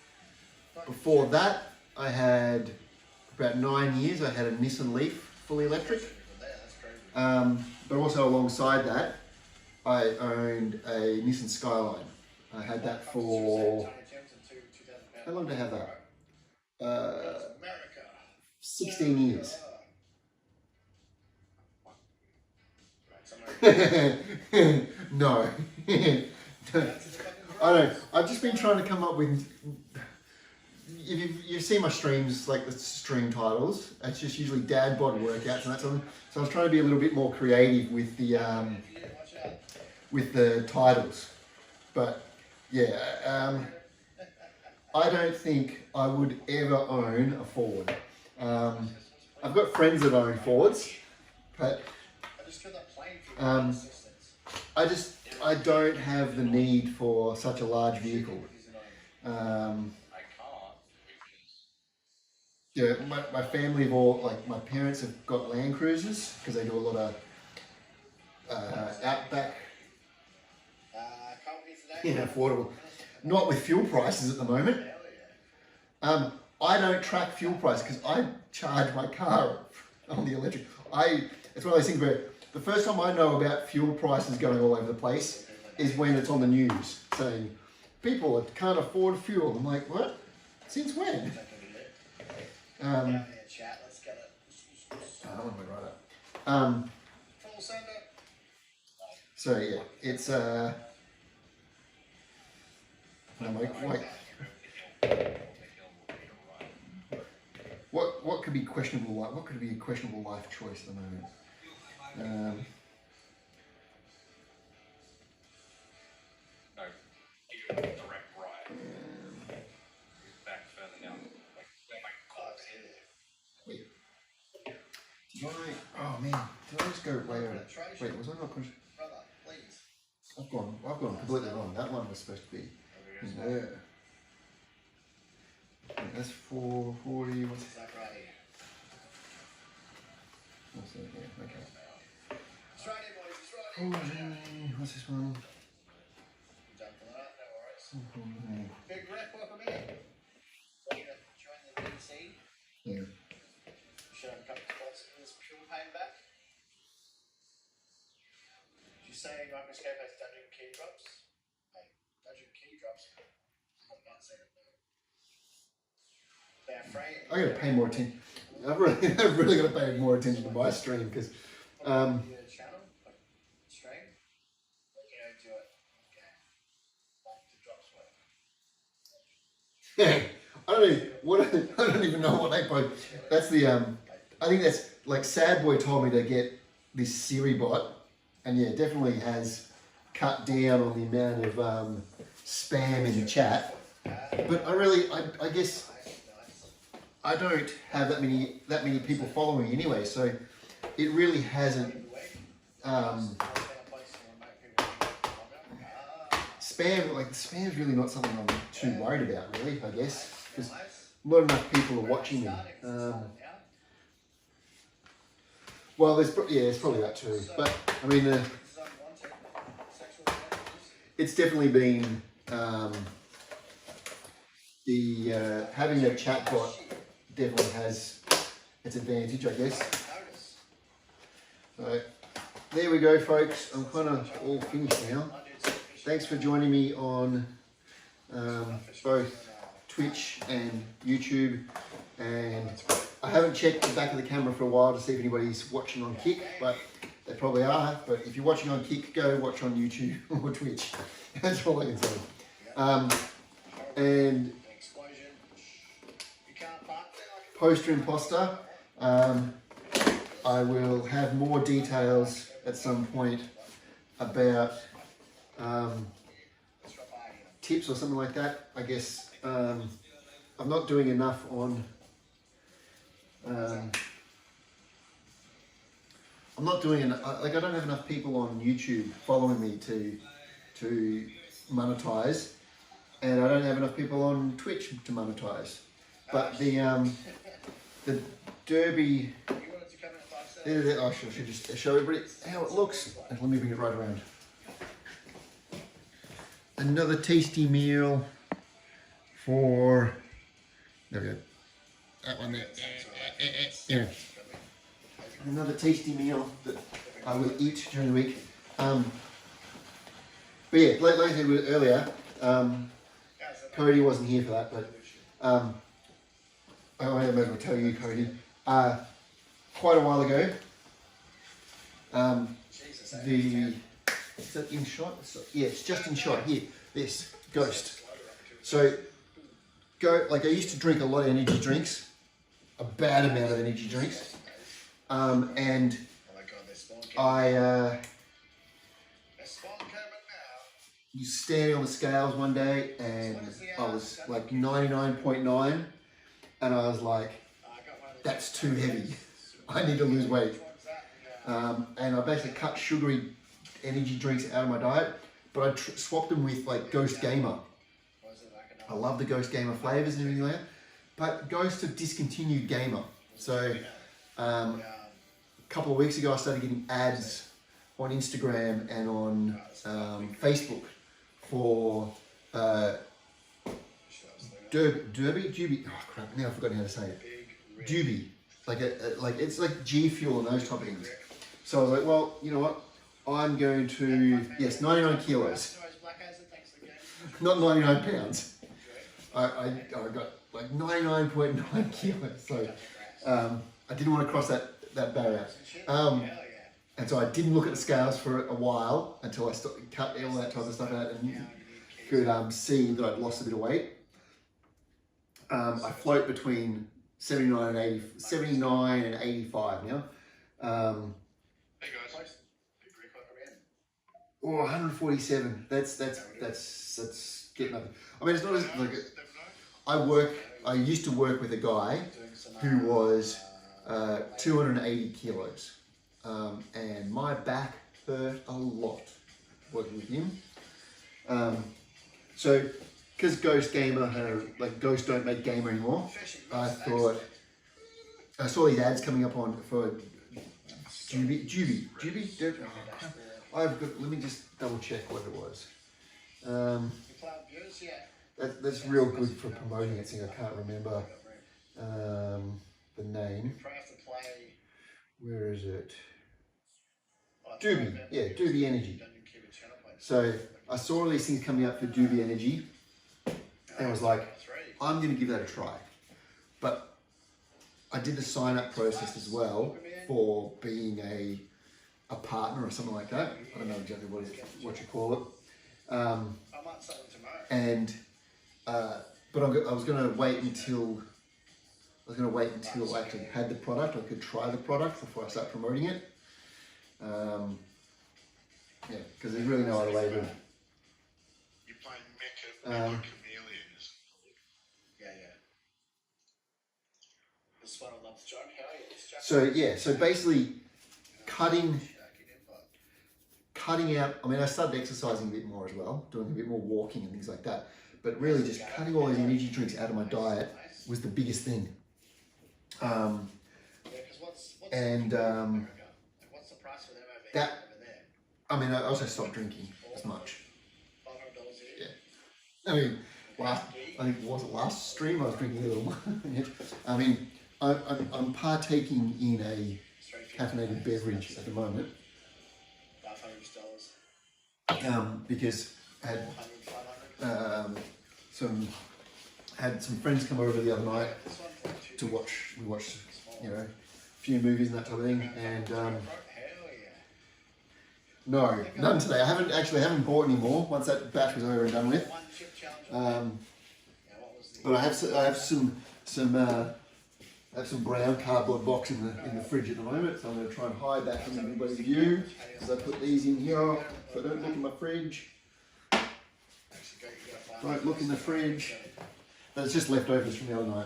Before that, I had about 9 years. I had a Nissan Leaf, fully electric. That's crazy. But also alongside that, I owned a Nissan Skyline. I had that for, how long did I have that? America. 16 years. No. I don't. I've just been trying to come up with. If you see my streams, like the stream titles, it's just usually dad bod workouts and that sort of thing. So I was trying to be a little bit more creative with the titles. But yeah, I don't think I would ever own a Ford. I've got friends that own Fords, but I don't have the need for such a large vehicle. Yeah, my family have all, like my parents have got Land Cruisers because they do a lot of outback, affordable. Not with fuel prices at the moment. I don't track fuel price because I charge my car on the electric. It's one of those things where the first time I know about fuel prices going all over the place is when it's on the news saying people can't afford fuel. I'm like, what? Since when? I want to write it. So yeah, it's I'm like, what could be questionable? What could be a questionable life choice at the moment? Direct right. Back further down. Like where my corpse is. Wait. Did I? Oh man, did I just go way over? Wait, was I not? Brother, please. I've gone completely wrong. That one was supposed to be in there. That's 440. What's That right here. it here? Okay. It's right here, boys. It's right here. 440. What's this one? Done for that, no worries. 440. Big rep, welcome in. So you're gonna join the DC. Yeah. Show them a couple of spots in this fuel pain back. Did you say Microscope has dungeon key drops? Hey, dungeon key drops. I'm not saying it though. They're afraid. I gotta pay more attention. I've really got to pay more attention to my stream because. Channel, stream. Okay, do it. Okay. Like the drops work. I don't even know what they post. That's the I think that's like Sad Boy told me to get this Siri bot, and yeah, it definitely has cut down on the amount of spam in the chat. But I guess I don't have that many people following anyway, so it really hasn't. Spam's really not something I'm too worried about, really. I guess because not enough people are watching me. Well, there's probably that too. But I mean, it's definitely been having a chatbot definitely has its advantage, I guess. So there we go, folks. I'm kind of all finished now. Thanks for joining me on both Twitch and YouTube. And I haven't checked the back of the camera for a while to see if anybody's watching on Kick, but they probably are. But if you're watching on Kick, go watch on YouTube or Twitch. That's all I can say. And poster imposter. I will have more details at some point about tips or something like that. I guess I'm not doing enough on. I'm not doing enough. Like I don't have enough people on YouTube following me to monetize, and I don't have enough people on Twitch to monetize. But the Derby. I should just show everybody how it looks. Let me bring it right around. Another tasty meal for. There we go. That one there. Yeah. Another tasty meal that I will eat during the week. But yeah, like I said earlier, Cody wasn't here for that, but I might as well tell you, Cody. Quite a while ago, is that in shot? Yeah, it's just in shot. Here, this Ghost. So, I used to drink a lot of energy drinks, a bad amount of energy drinks, and I was standing on the scales one day, and I was like 99.9, and I was like, that's too heavy. I need to lose weight. And I basically cut sugary energy drinks out of my diet, but I swapped them with like Ghost Gamer. I love the Ghost Gamer flavors and everything like that, but Ghost have discontinued Gamer. So a couple of weeks ago I started getting ads on Instagram and on Facebook for Doobie. Oh crap! Now I've forgotten how to say it. Doobie, like it's like G Fuel and those type of things. So I was like, well, you know what? I'm going to 99 kilos, not 99 pounds. I got like 99.9 kilos. So I didn't want to cross that barrier. And so I didn't look at the scales for a while until I cut all that type of stuff out and could see that I'd lost a bit of weight. I float between 79 and 85 now. Hey guys. Or 147. That's getting nothing. I mean, it's not as like I used to work with a guy who was 280 kilos. And my back hurt a lot working with him. So, because Ghost Gamer, Ghost don't make Gamer anymore, I thought, I saw these ads coming up for Doobie. Let me just double check what it was. That's real good for promoting it, I can't remember the name. Where is it? Doobie, yeah, Doobie Energy. So I saw all these things coming up for Doobie Energy, and I was like, I'm going to give that a try. But I did the sign-up process as well for being a partner or something like that. I don't know exactly what you call it. But I was going to wait until I actually had the product. I could try the product before I start promoting it. Because there's really no other way to. You're playing Mecca Chameleons. Yeah. This one I love the joke. How are you? So basically, cutting out. I mean, I started exercising a bit more as well, doing a bit more walking and things like that. But really, just cutting all these energy drinks out of my diet was the biggest thing. That. I mean, I also stopped drinking as much. Yeah. I mean, I think was it last stream I was drinking a little more. I mean, I'm partaking in a caffeinated beverage at the moment. Because I had some friends come over the other night to watch. We watched, a few movies and that type of thing, and. No, none today. I haven't bought any more once that batch was over and done with. But I have some I have some brown cardboard box in the fridge at the moment, so I'm going to try and hide that from everybody's view. So I put these in here, so I don't look in my fridge. Don't look in the fridge. That's just leftovers from the other night.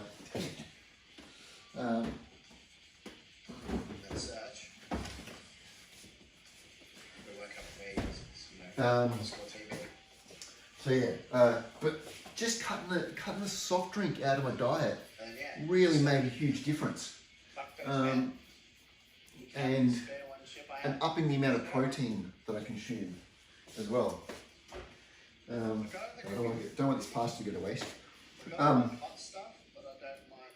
So yeah, but just cutting the soft drink out of my diet really made a huge difference. And upping the amount of protein that I consume as well. I don't want this pasta to go to waste. Hot stuff, but I don't mind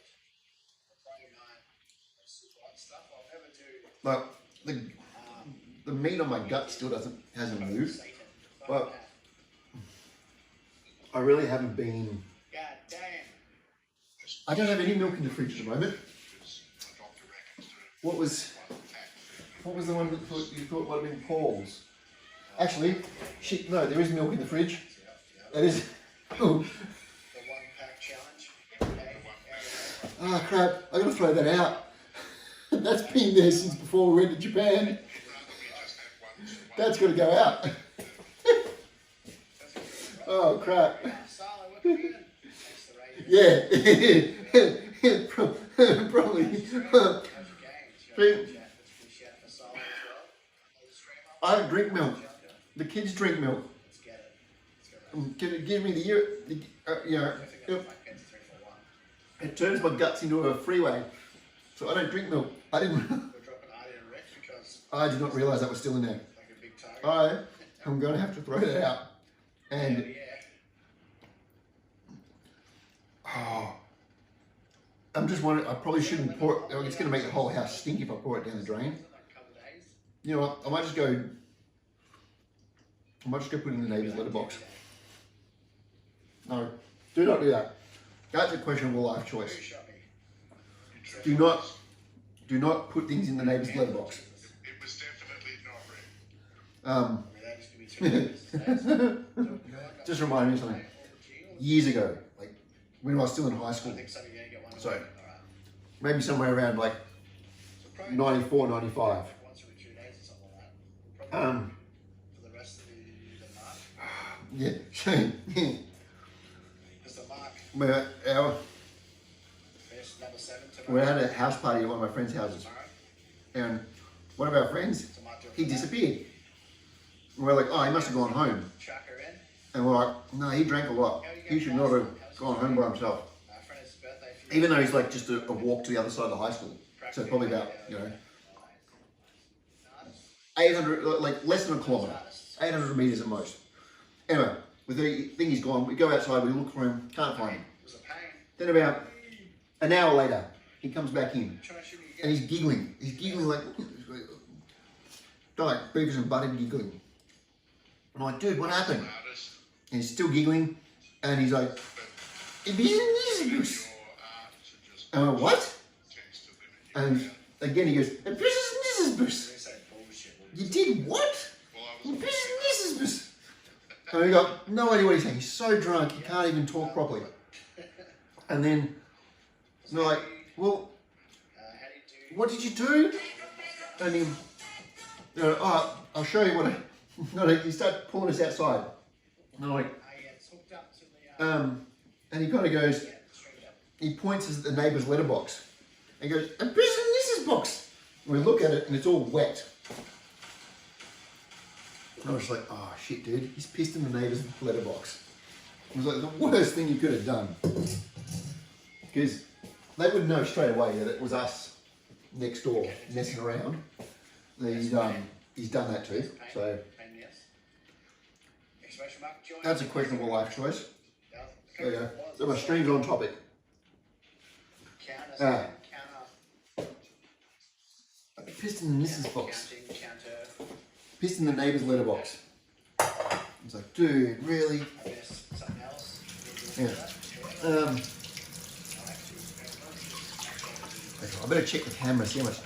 hot stuff. I'll never do. Like the meat on my gut still hasn't moved, but I really haven't been. God damn. I don't have any milk in the fridge at the moment. What was the one that you thought might have been Paul's? Actually, shit, no, there is milk in the fridge. That is. Oh. The 1 pack challenge. Ah, crap, I gotta throw that out. That's been there since before we went to Japan. That's gotta go out. Oh, crap. Yeah, probably. I don't drink milk. The kids drink milk. Give me it turns my guts into a freeway. So I don't drink milk. I did not realise that was still in there. I'm going to have to throw that out. And I'm just wondering, I probably shouldn't pour it. It's going to make the whole house stink if I pour it down the drain. You know what? I might just go put it in the neighbour's letterbox. No, do not do that. That's a questionable life choice. Do not put things in the neighbour's letterbox. It was definitely not real. Just remind me of something. Years ago, like when I was still in high school, so maybe somewhere around like 94, 95. Yeah, we had a house party at one of my friends' houses, and one of our friends, he disappeared. And we're like, oh, he must have gone home. And we're like, no, he drank a lot. He should not have gone home by himself. Even though he's like just a walk to the other side of the high school. So probably about, 800, like less than a kilometre. 800 metres at most. Anyway, with the thing he's gone, we go outside, we look for him, can't find him. Then about an hour later, he comes back in. And he's giggling. He's giggling like Beavis and Butthead giggling. I'm like, dude, what happened? And he's still giggling, and he's like, and I'm like, what? And again he goes, you did what? And we got no idea what he's saying. He's so drunk, he can't even talk properly. And then they're like, well, what did you do? And he, oh, I'll show you what I... No, he starts pulling us outside. And I'm like, and he kind of goes, he points at the neighbour's letterbox. And he goes, a prison Mrs. box. And we look at it and it's all wet. And I was like, oh shit, dude, he's pissed in the neighbour's letterbox. It was like the worst thing you could have done. Because they would know straight away that it was us next door messing around. He's done that too. So that's a questionable life choice. There you go. So my stream's on topic. Pissed in the missus box. Pissed in the neighbour's letterbox. It's like, dude, really? Yeah. Okay, I better check the camera, see how much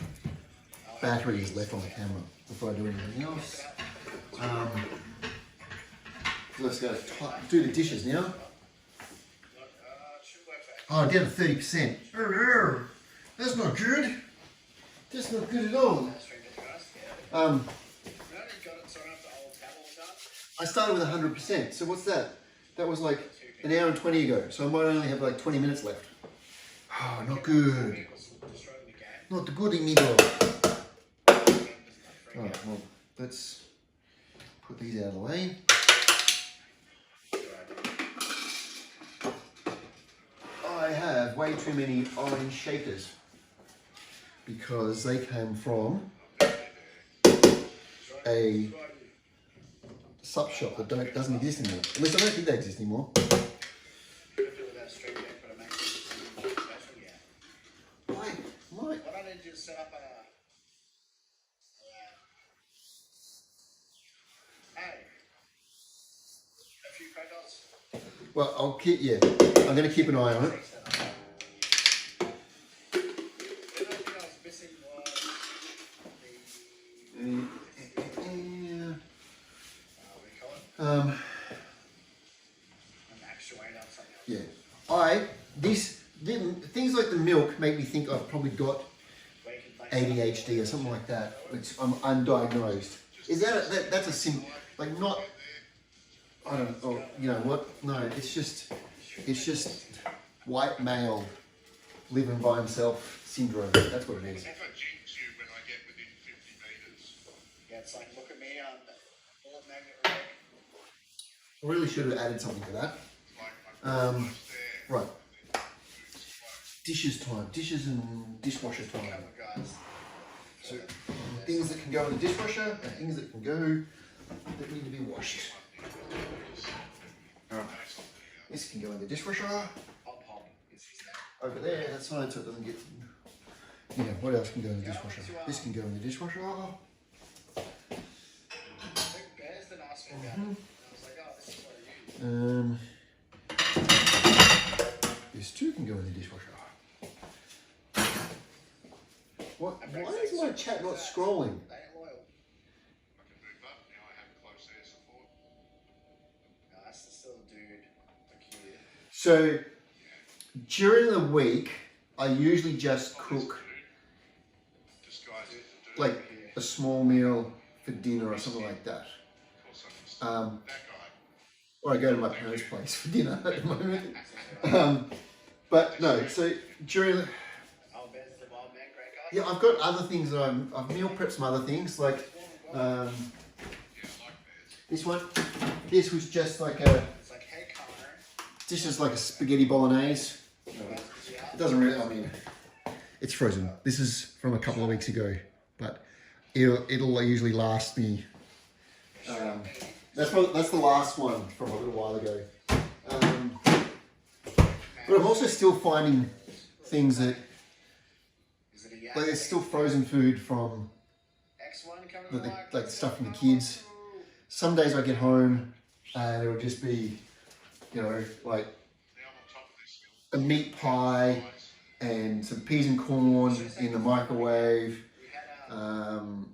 battery is left on the camera before I do anything else. Let's go do the dishes now. Oh, down to 30%. That's not good. That's not good at all. That's ridiculous. Yeah. Um, You only got it so after old tablets up. I started with 100%. So what's that? That was like an hour and 20 ago. So I might only have like 20 minutes left. Oh, not good. Destroying the game. Not the good, amigo. Alright, well, let's put these out of the way. I have way too many orange shakers because they came from a sup shop that doesn't exist anymore. At least I don't think they exist anymore. Why? Why don't you just set up a few crackers? Well, I'll keep, yeah, I'm going to keep an eye on it. The only thing I was missing was the Um, an actuator or something else. yeah, things like the milk make me think I've probably got ADHD or something like that, which I'm undiagnosed. Is that's a like not, I don't know, you know what? No, it's just white male living by himself syndrome. That's what it is. If I jinx you when I get within 50 metres. Yeah, it's like, look at me, bullet magnet rig. I really should have added something to that. Like I'm almost there. Right. Dishes time. Dishes and dishwasher time. Come on, guys. So things that can go in the dishwasher and things that can go that need to be washed. Alright. This can go in the dishwasher. Hop hop is his name. Over there, that's fine so it doesn't get. Yeah, what else can go in the dishwasher? This can go in the dishwasher. I think Bear's the nice one about it. And I was like, oh, this is what I use. This too can go in the dishwasher. What? Why is my chat not scrolling? They ain't loyal. I can move up now. I have close air support. No, that's still a dude. Like you. So during the week, I usually just cook Disguised as a dude. like a small meal for dinner or something like that. Of course I can Um, that guy. or I go to my parents' place for dinner at the moment. But no, so during the, Oh, Bear's the wild man, great guy. yeah, I've got other things that I've meal prepped some other things like Yeah, I like bears. this one. This was just like a, It's like, hey, Connor. this is like a spaghetti bolognese. Yeah. It doesn't really, I mean, it's frozen. This is from a couple of weeks ago, but it'll usually last me. That's the last one from a little while ago. But I'm also still finding things that, Is it a yak? like there's still frozen food from X1 coming to like the stuff from the kids. Some days I get home and it'll just be, you know, like Now I'm on top of this a skill. meat pie and some peas and corn in the microwave, and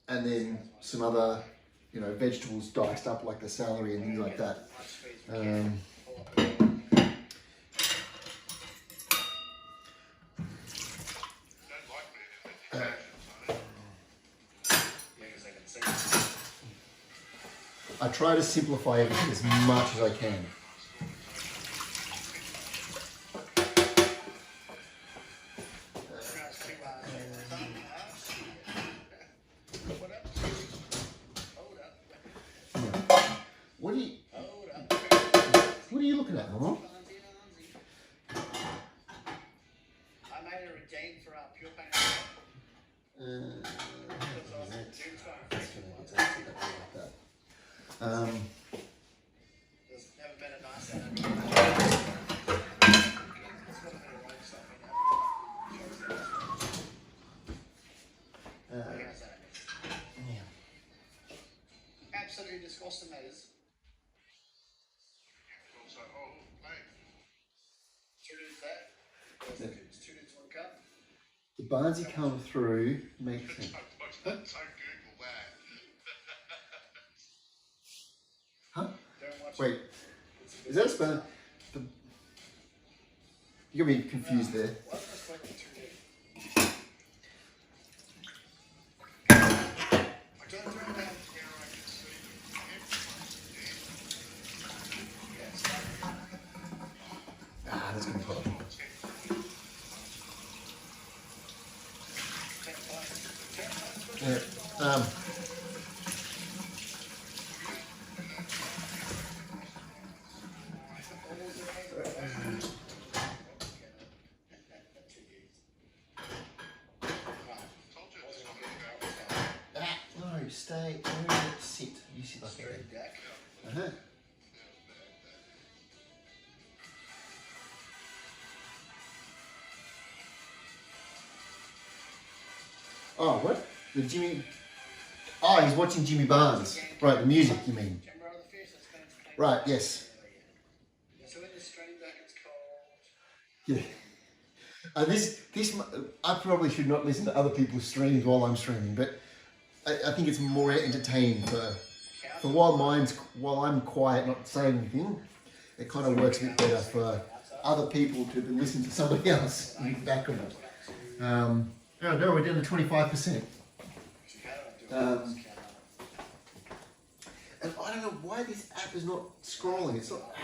then some other, you know, vegetables diced up like the celery and things like that. Don't like being in the detention zone. Yeah, because they can see. I try to simplify everything as much as I can. What are you looking at, Mama? I made a redeem for our pure paint. There's never been a nice absolutely disgusting, that is. Also, oh, mate. 2 dudes there. There's 2 dudes, 1 cup. The Barnsley come through makes sense. Don't Google that. Huh? Don't watch Wait, is that a spell? You got me confused there. Why did I spell it 2 dudes? that's going to pop. Yeah. No, stay. No, sit. You sit like that. Straight deck. Uh-huh. Oh, what? The Jimmy... Oh, he's watching Jimmy Barnes. Right, the music, you mean? Chamber of the Fish, that's going to explain. Right, yes. So in the stream deck, it's called. Yeah. I probably should not listen to other people's streams while I'm streaming, but I think it's more entertaining for while I'm quiet, not saying anything. It kind of works a bit better for other people to listen to somebody else in the background. Oh no, we're down to 25%. And I don't know why this app is not scrolling. It's not.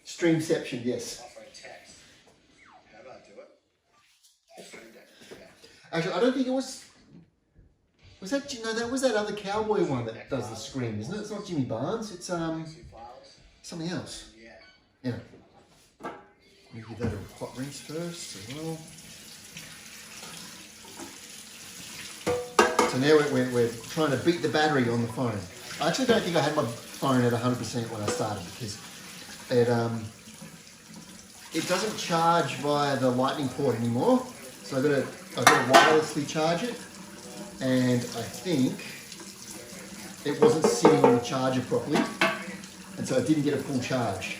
Streamception, yes. Offering text. How about do it? Stream deck. Yeah. Actually, I don't think it was. Was that no? That was that other cowboy one that does the scream, isn't it? It's not Jimmy Barnes. It's Two files. something else. Yeah. Yeah. We give that a hot rinse first as well. So now we're trying to beat the battery on the phone. I actually don't think I had my phone at 100% when I started because it doesn't charge via the lightning port anymore. So I've got to wirelessly charge it, and I think it wasn't sitting on the charger properly, and so it didn't get a full charge.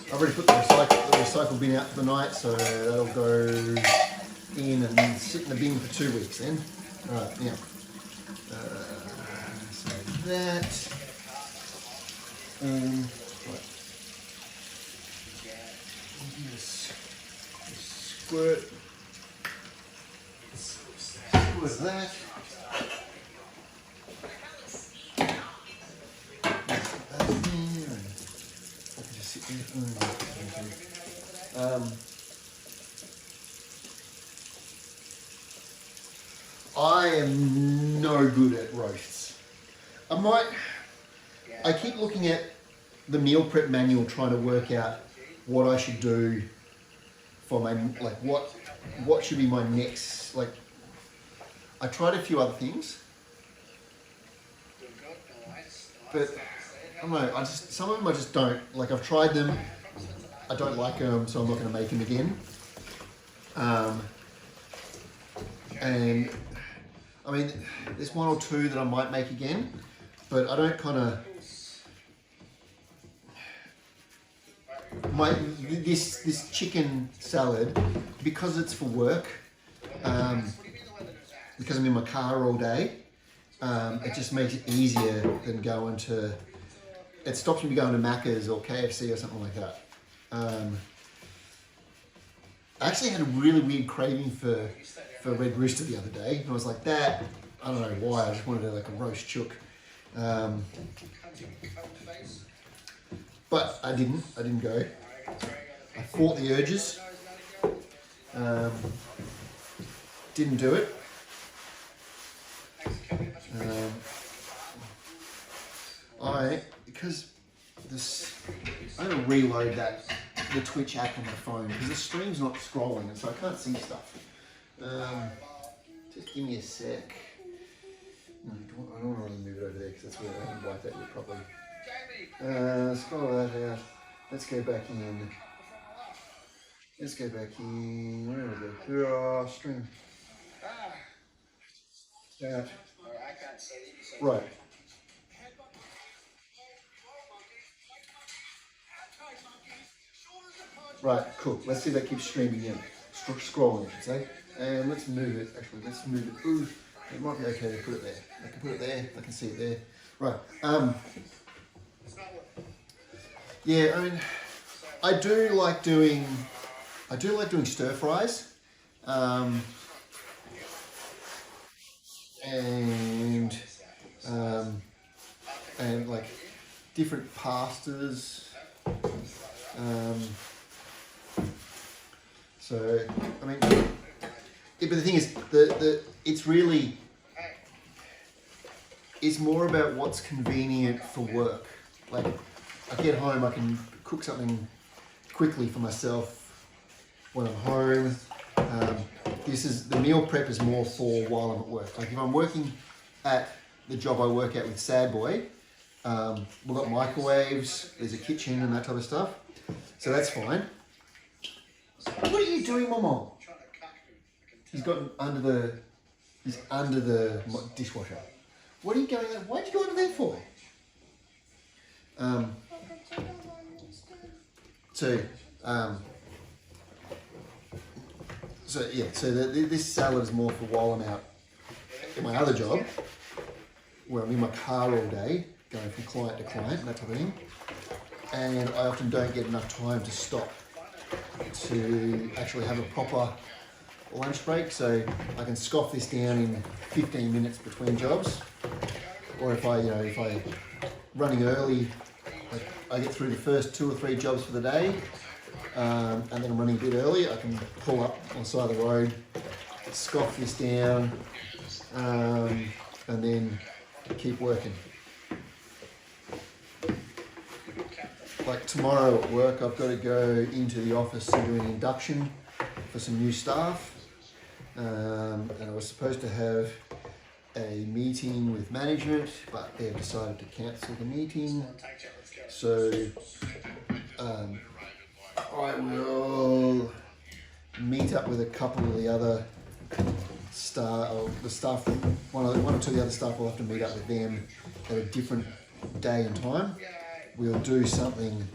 I've already put the recycle bin out for the night, so that'll go in and sit in the bin for 2 weeks then. Alright, now. So that. Right. Squirt that. I am no good at roasts. I keep looking at the meal prep manual trying to work out what I should do for my, like what should be my next, like, I tried a few other things, but I don't know, some of them I just don't, like I've tried them, I don't like them, so I'm not going to make them again. And I mean, there's one or two that I might make again, but I don't kind of, this chicken salad, because it's for work, because I'm in my car all day, it just makes it easier than going to, it stops me going to Macca's or KFC or something like that. I actually had a really weird craving for Red Rooster the other day, and I was like, that, I don't know why, I just wanted like a roast chook. But I didn't go. I fought the urges. Didn't do it. I'm gonna reload the Twitch app on my phone because the stream's not scrolling, and so I can't see stuff. Just give me a sec. No, I don't want to really move it over there because that's where I haven't wiped that yet properly. Scroll that out. Let's go back in. Let's go back in. Where are we? Oh, stream. That. Right. Right, cool. Let's see if that keeps streaming in. Scrolling, I should say. And let's move it. Actually, let's move it. Ooh, It might be okay to put it there. I can put it there. I can see it there. Right. Yeah. I mean, I do like doing stir fries, and like different pastas. So I mean, yeah, but the thing is, it's more about what's convenient for work. Like, I get home, I can cook something quickly for myself when I'm home. The meal prep is more for while I'm at work. Like if I'm working at the job I work at with Sad Boy, we've got microwaves, there's a kitchen and that type of stuff. So that's fine. What are you doing, Momo? He's under the dishwasher. What are you going there? Why'd you go under there for? This salad is more for while I'm out at my other job, where I'm in my car all day, going from client to client and that type of thing. And I often don't get enough time to stop to actually have a proper lunch break, so I can scoff this down in 15 minutes between jobs. Or if I running early, like I get through the first 2 or 3 jobs for the day, and then I'm running a bit early, I can pull up on the side of the road, scoff this down, and then keep working. Like tomorrow at work, I've got to go into the office and do an induction for some new staff. And I was supposed to have a meeting with management, but they've decided to cancel the meeting. So I will meet up with a couple of the other staff, one or two of the other staff will have to meet up with them at a different day and time. We'll do something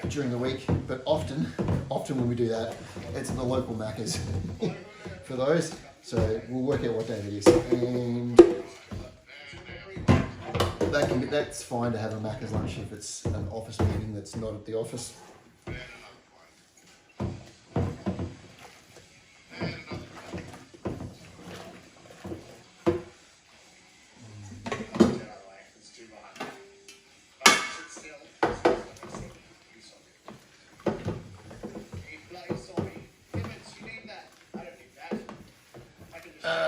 during the week, but often when we do that, it's the local Macca's for those. So we'll work out what day it is, and that's fine to have a Macca's lunch if it's an office meeting that's not at the office.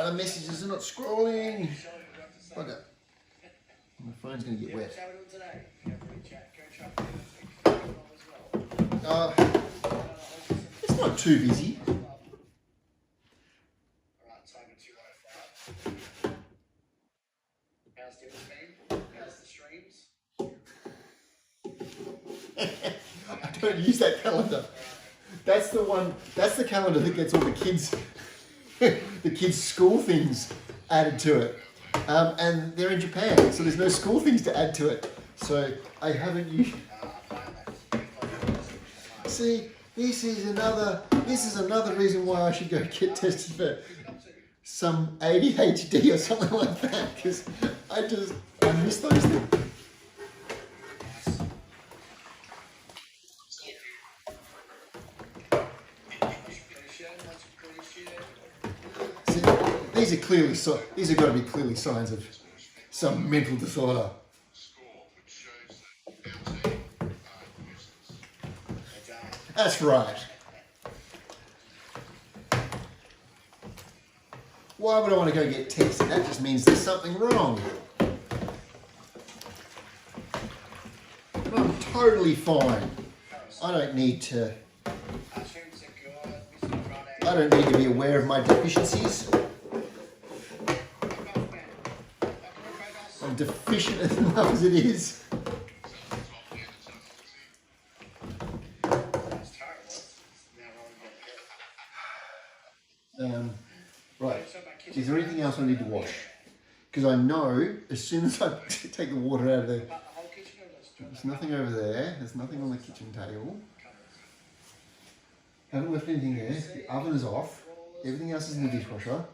The messages are not scrolling. Bugger. My phone's going to get wet. It's not too busy. I don't use that calendar. That's the one. That's the calendar that gets all the kids' school things added to it. And they're in Japan, so there's no school things to add to it. So I haven't used. See, this is another reason why I should go get tested for some ADHD or something like that, because I miss those things. These are got to be clearly signs of some mental disorder. That's right. Why would I want to go get tested? That just means there's something wrong. But I'm totally fine. I don't need to be aware of my deficiencies. I'm deficient enough as it is. Right, is there anything else I need to wash? Because I know as soon as I take the water out of there, there's nothing over there, there's nothing on the kitchen table. Haven't left anything there, the oven is off. Everything else is in the dishwasher.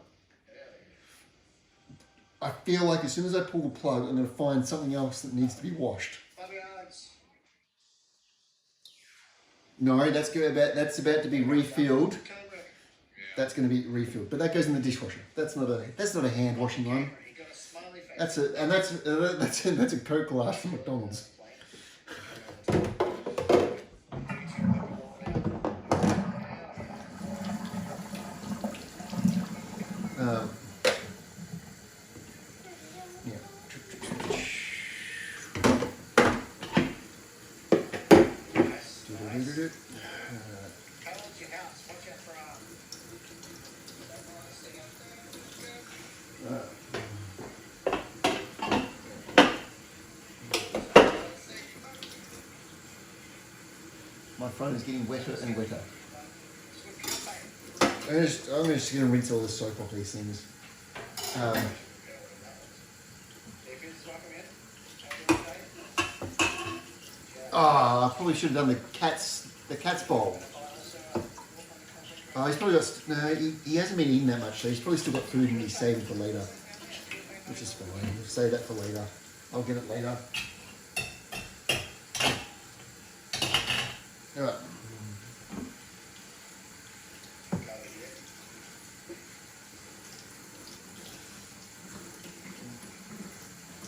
I feel like as soon as I pull the plug, I'm going to find something else that needs to be washed. No, that's about to be refilled. That's going to be refilled, but that goes in the dishwasher. That's not a hand washing one. That's a Coke glass from McDonald's. My phone is getting wetter and wetter. I'm just going to rinse all the soap off these things. I probably should have done the cat's bowl. He's probably got no. He hasn't been eating that much, so he's probably still got food and he's saving for later, which is fine. We'll save that for later. I'll get it later. All right.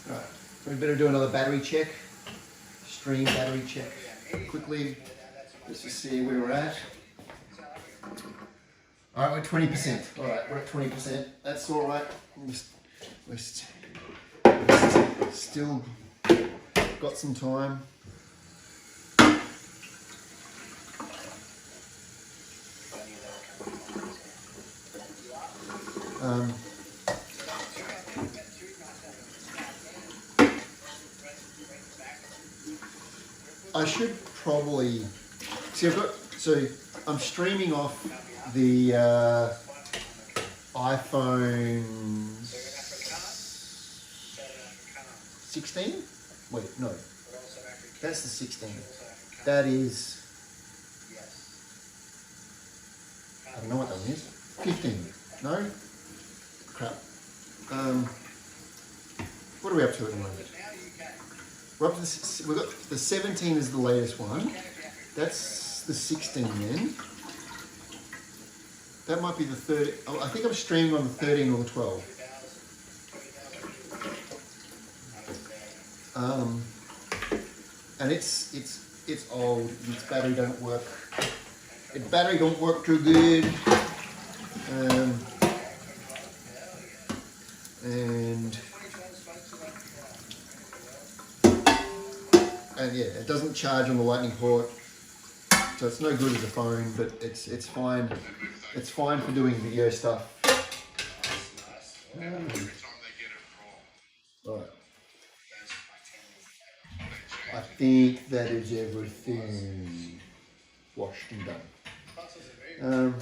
Alright, so we better do another battery check. Stream battery check quickly. Let's just see where we're at. Alright, we're at 20%. Alright, we're at 20%. That's alright. We're still got some time. I should probably see. I'm streaming off the iPhone 16. Wait, no, that's the 16. That is. I don't know what that one is. 15. No. Crap. What are we up to at the moment? We're up to we've got the 17 is the latest one. That's the 16 then. That might be the 30. Oh, I think I'm streaming on the 13 or the 12. And it's old. Its battery don't work. Its battery don't work too good. And yeah, it doesn't charge on the lightning port, so it's no good as a phone. But it's fine. It's fine for doing video stuff. Right. I think that is everything washed and done.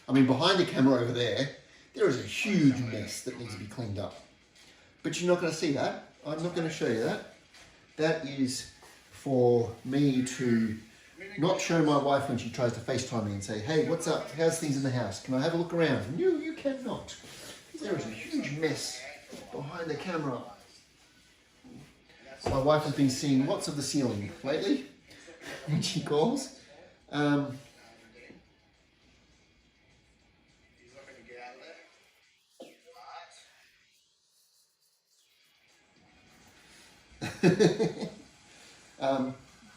I mean, behind the camera over there is a huge mess that needs to be cleaned up. But you're not going to see that. I'm not going to show you that. That is for me to not show my wife when she tries to FaceTime me and say, hey, what's up? How's things in the house? Can I have a look around? And you cannot. There is a huge mess behind the camera. My wife has been seeing lots of the ceiling lately when she calls.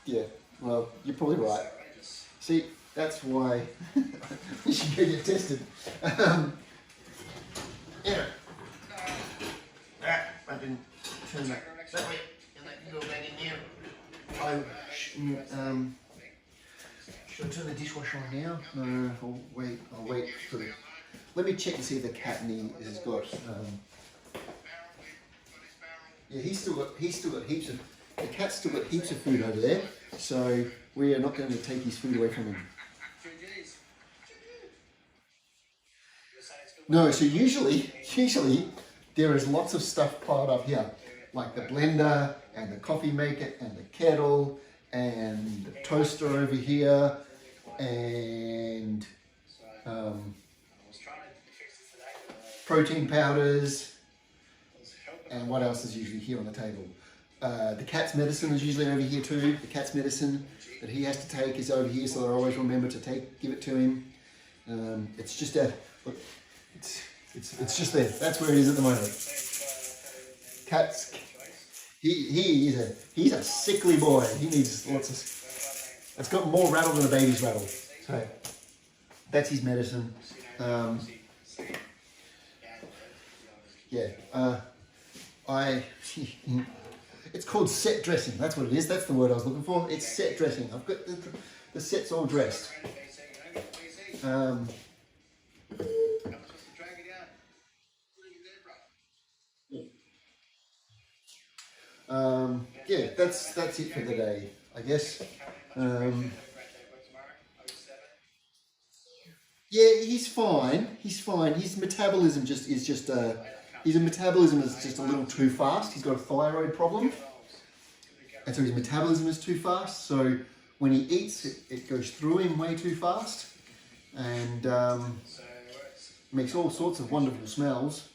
Yeah, well, you're probably right. See, that's why you should go get tested. Yeah. I didn't turn that way, and that can go back in here. Should I turn the dishwasher on now? No, I'll wait for the. Let me check and see if the cat has got. Yeah, he's still got heaps of. The cat's still got heaps of food over there, so we are not going to take his food away from him. No, so usually there is lots of stuff piled up here, like the blender and the coffee maker and the kettle and the toaster over here and I was trying to fix it today, but protein powders, I was helping. and what else is usually here on the table? The cat's medicine is usually over here too. The cat's medicine that he has to take is over here, so I always remember to give it to him. It's just that, look, it's just there. That's where it is at the moment. Cat's, he's a sickly boy. He needs lots of. It's got more rattle than a baby's rattle. So that's his medicine. Yeah. It's called set dressing. That's what it is. That's the word I was looking for. It's set dressing. I've got the set's all dressed. Yeah, that's it for the day, I guess. Yeah, he's fine. He's fine. His metabolism his metabolism is just a little too fast. He's got a thyroid problem, and so his metabolism is too fast. So when he eats, it goes through him way too fast, and makes all sorts of wonderful smells.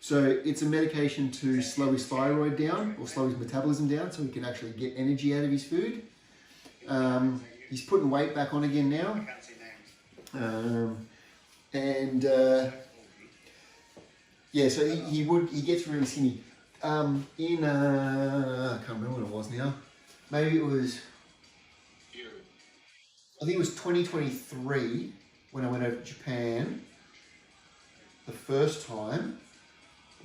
So it's a medication to slow his thyroid down or slow his metabolism down, so he can actually get energy out of his food. He's putting weight back on again now. Yeah, so he gets really skinny. I can't remember what it was now. Maybe it was, I think it was 2023 when I went over to Japan the first time.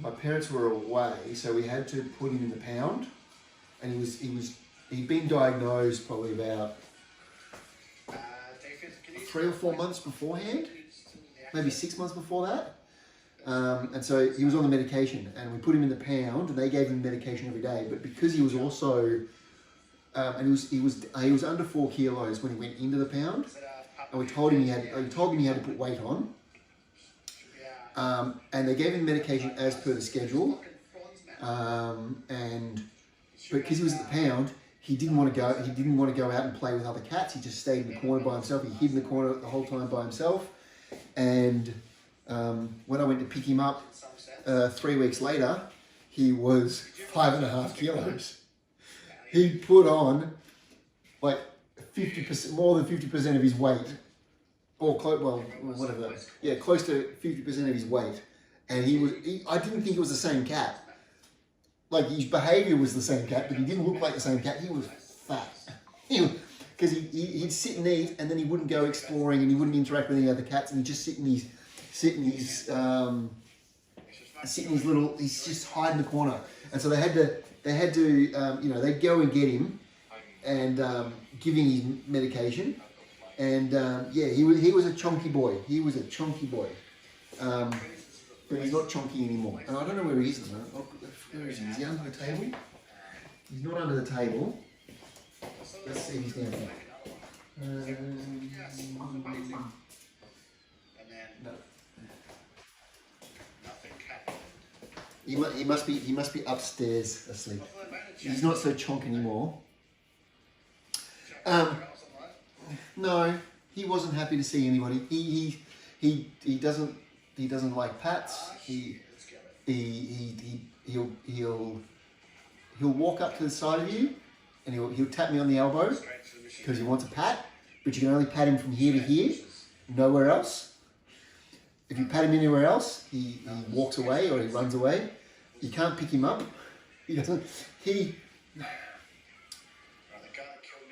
My parents were away, so we had to put him in the pound, and he'd been diagnosed probably about 3 or 4 months beforehand, maybe 6 months before that. And so he was on the medication, and we put him in the pound, and they gave him medication every day. But because he was also, and he was under 4 kilos when he went into the pound, and we told him he had to put weight on. And they gave him medication as per the schedule, and because he was at the pound, he didn't want to go. He didn't want to go out and play with other cats. He just stayed in the corner by himself. He hid in the corner the whole time by himself. And when I went to pick him up 3 weeks later, he was 5.5 kilos. He put on like 50%, more than 50% of his weight. Or whatever. Yeah, close to 50% of his weight, and I didn't think it was the same cat. Like his behaviour was the same cat, but he didn't look like the same cat. He was fat, because he'd sit and eat, and then he wouldn't go exploring, and he wouldn't interact with any other cats, and he'd just he'd just hide in the corner. And so they had to they'd go and get him, and giving his medication. And he was a chunky boy. He was a chunky boy, but he's not chunky anymore. And I don't know where he is at the moment. Where is he? Is he under the table? He's not under the table. Let's see if he's down here. No. He must be upstairs asleep. He's not so chonk anymore. No, he wasn't happy to see anybody. He doesn't like pats. He'll walk up to the side of you, and he'll tap me on the elbow because he wants a pat. But you can only pat him from here to here, nowhere else. If you pat him anywhere else, he walks away or he runs away. You can't pick him up. He doesn't.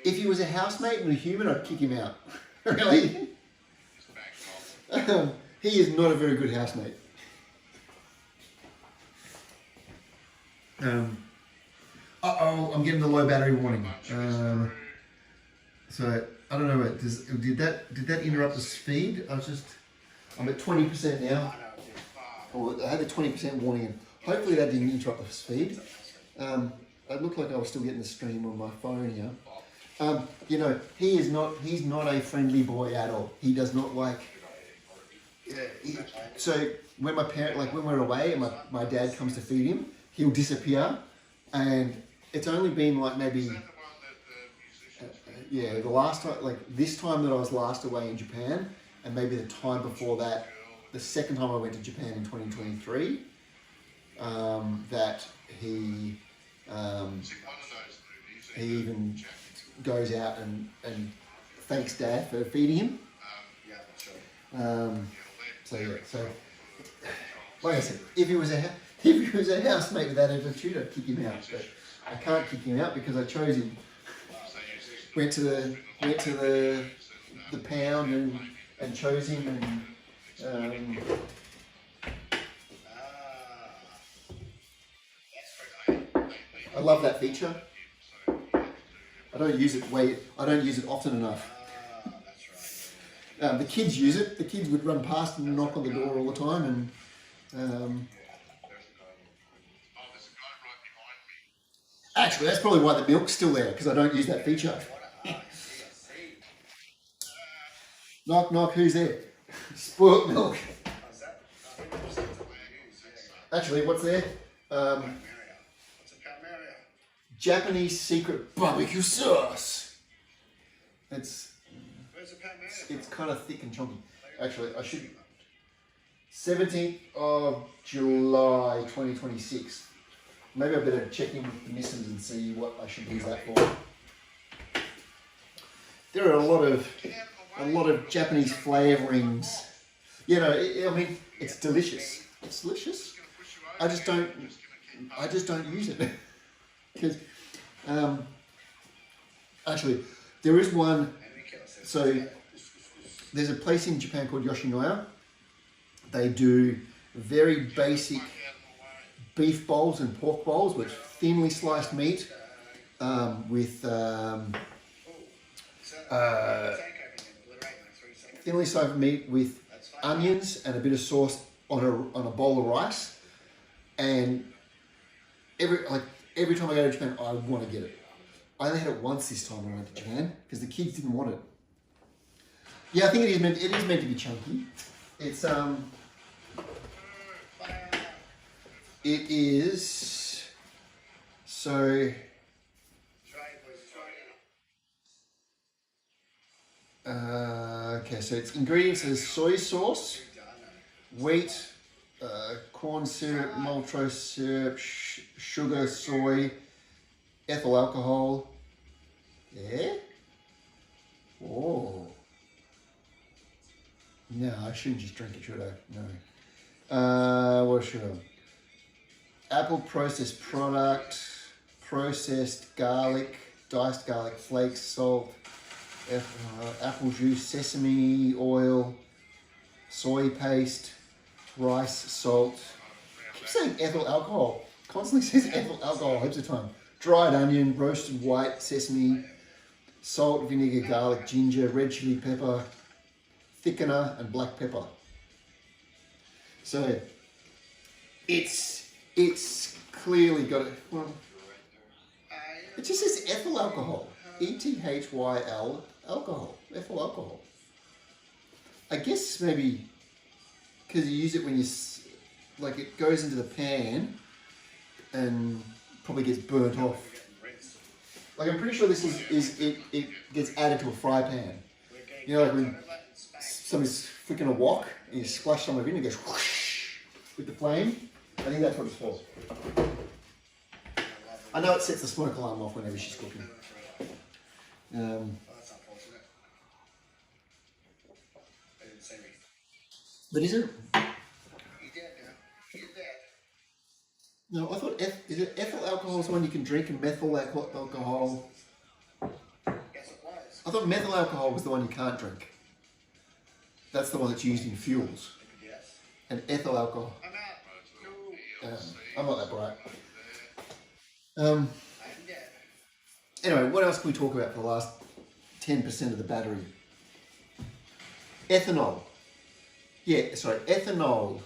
If he was a housemate and a human, I'd kick him out. Really? He is not a very good housemate. I'm getting the low battery warning. So I don't know. Did that interrupt the speed? I'm at 20% now. I had the 20% warning. And hopefully that didn't interrupt the speed. It looked like I was still getting the stream on my phone here. He's not a friendly boy at all. He does not like. So when when we're away and my dad comes to feed him, he'll disappear, and it's only been like maybe. The last time, like this time that I was last away in Japan, and maybe the time before that, the second time I went to Japan in 2023, that he See, one of those movies. he even goes out and thanks Dad for feeding him. Yeah, sure. So yeah, so like I said, if he was a housemate with that attitude, I'd kick him out. But I can't kick him out because I chose him. Went to the pound and chose him, and I love that feature. I don't use it often enough. That's right. The kids use it. The kids would run past and knock on the door all the time, and Oh, there's a guy right behind me. actually that's probably why the milk's still there, because I don't use that feature. Knock knock, who's there? Spoilt milk. How's that? I think it was the Actually, what's there? What's a Palmaria? Japanese secret barbecue sauce. Where's the Palmaria? It's kind of thick and chunky. Actually, I should. 17th of July 2026. Maybe I better check in with the missus and see what I should use that for. There are a lot of Japanese flavourings. You know, I mean, it's delicious. It's delicious. I just don't use it because actually there is one. So there's a place in Japan called Yoshinoya. They do very basic beef bowls and pork bowls with thinly sliced meat thinly sliced meat with onions and a bit of sauce on a bowl of rice. And every time I go to Japan, I want to get it. I only had it once this time when I went to Japan because the kids didn't want it. Yeah, I think it is meant to be chunky. It's it is so. Okay, so its ingredients is soy sauce, wheat, corn syrup, maltose syrup, sugar, soy, ethyl alcohol. Yeah. Oh. No, I shouldn't just drink it, should I? No. What should I? Apple processed product, processed garlic, diced garlic flakes, salt, apple juice, sesame oil, soy paste, rice, salt. I keep saying ethyl alcohol. Constantly says ethyl alcohol heaps of time. Dried onion, roasted white sesame, salt, vinegar, garlic, ginger, red chili pepper, thickener, and black pepper. So it's clearly got it. Well, it just says ethyl alcohol. ETHYL alcohol. Ethyl alcohol. I guess maybe because you use it when like it goes into the pan and probably gets burnt off. Like I'm pretty sure this is it gets added to a fry pan. You know, like when somebody's flicking a wok and you splash some of it in, it goes whoosh with the flame. I think that's what it's for. I know it sets the smoke alarm off whenever she's cooking. That's unfortunate. They didn't see me. But is it? He's dead now. He's dead. No, I thought is it ethyl alcohol is the one you can drink and methyl alcohol. Guess it was. I thought methyl alcohol was the one you can't drink. That's the one that's used in fuels. Yes. And ethyl alcohol. I'm out. No. I'm not that bright. I'm dead. Anyway, what else can we talk about for the last 10% of the battery? Ethanol. Yeah, sorry, ethanol.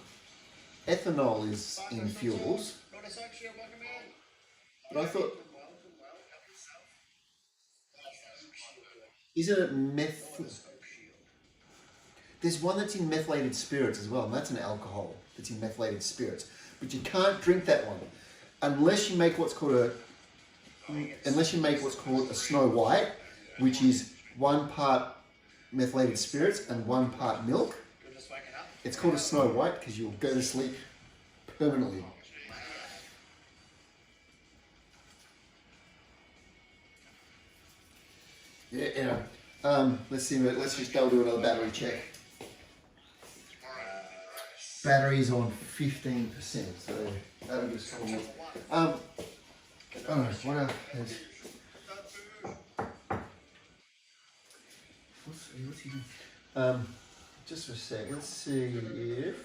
Ethanol is in fuels. Not a social welcome in. But I thought, Well, help yourself. isn't it methyl? There's one that's in methylated spirits as well, and that's an alcohol that's in methylated spirits. But you can't drink that one unless you make what's called a Snow White, which is 1 part methylated spirits and 1 part milk. Good just waking up. It's called a Snow White because you'll go to sleep permanently. Yeah. Let's see. Let's just go do another battery check. Battery's on 15%, so that'll just come on. Oh, what else? What's he doing? Just for a sec. Let's see if.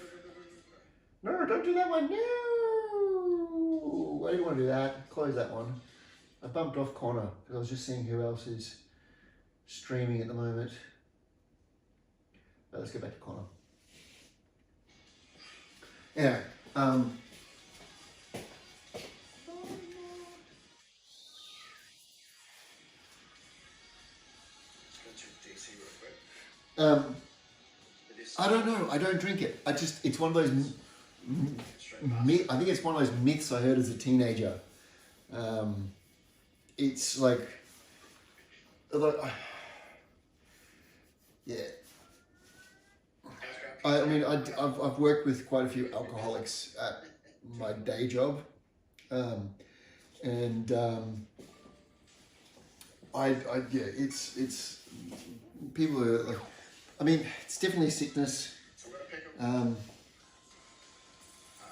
No, don't do that one. No. Why do you want to do that? Close that one. I bumped off Connor because I was just seeing who else is streaming at the moment. But let's go back to Connor. Yeah. I don't know. I don't drink it. It's one of those I think it's one of those myths I heard as a teenager. It's like yeah. I mean, I've worked with quite a few alcoholics at my day job, and it's people who are like, I mean, it's definitely a sickness. So we're gonna pick up.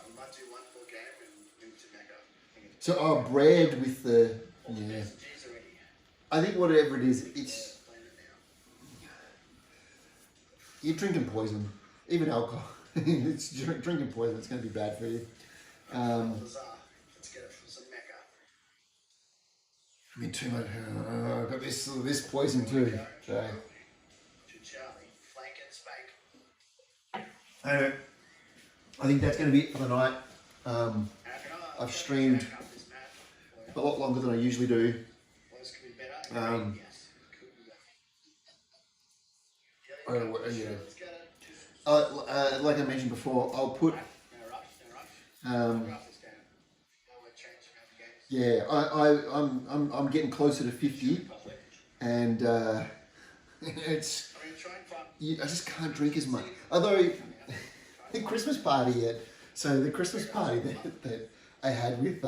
We might do one more game and move to Mecca. So bread with the yeah. I think whatever it is, it's you're drinking poison. Even alcohol, it's drinking poison. It's going to be bad for you. Let's get it from some Mecca. I mean, too much. I've got this poison too. So. To Charlie, flank and spank. I think that's going to be it for the night. I've streamed a lot longer than I usually do. Like I mentioned before, I'll put. Yeah, I'm getting closer to 50, and it's. I just can't drink as much. Although the Christmas party the Christmas party that I had with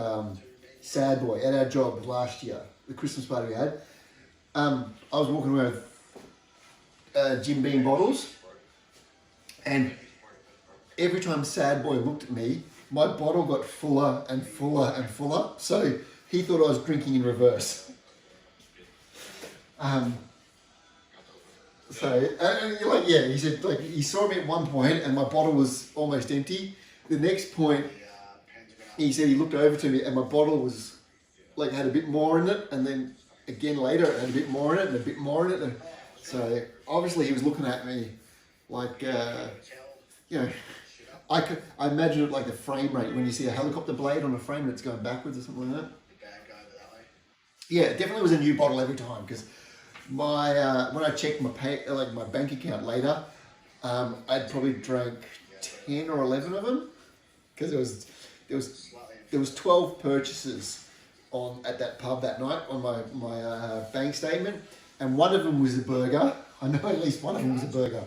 Sad Boy at our job last year, the Christmas party we had. I was walking around with Jim Beam bottles. And every time Sad Boy looked at me, my bottle got fuller and fuller and fuller. So he thought I was drinking in reverse. He said, like, he saw me at one point and my bottle was almost empty. The next point, he said he looked over to me and my bottle was, like, had a bit more in it. And then again later, it had a bit more in it and a bit more in it. And so obviously he was looking at me like, I imagine it like the frame rate when you see a helicopter blade on a frame and it's going backwards or something like that. Yeah, it definitely was a new bottle every time because my when I checked my my bank account later, I'd probably drank 10 or 11 of them because there was 12 purchases at that pub that night on my bank statement, and one of them was a burger. I know at least one of them was a burger.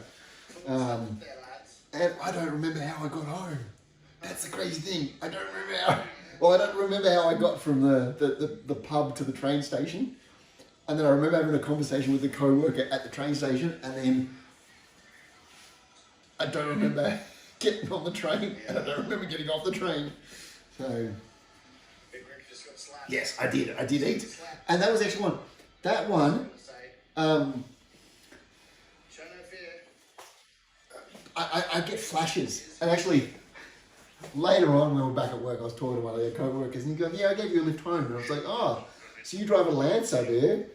And I don't remember how I got home. That's the crazy thing. I don't remember how I got from the pub to the train station. And then I remember having a conversation with a co-worker at the train station, and then I don't remember getting on the train, and I don't remember getting off the train. So yes, I did eat. And that was actually one. That one, I get flashes. And actually, later on when we were back at work, I was talking to one of their co-workers, and he goes, yeah, I gave you a lift home. And I was like, oh, so you drive a Lancer, do you?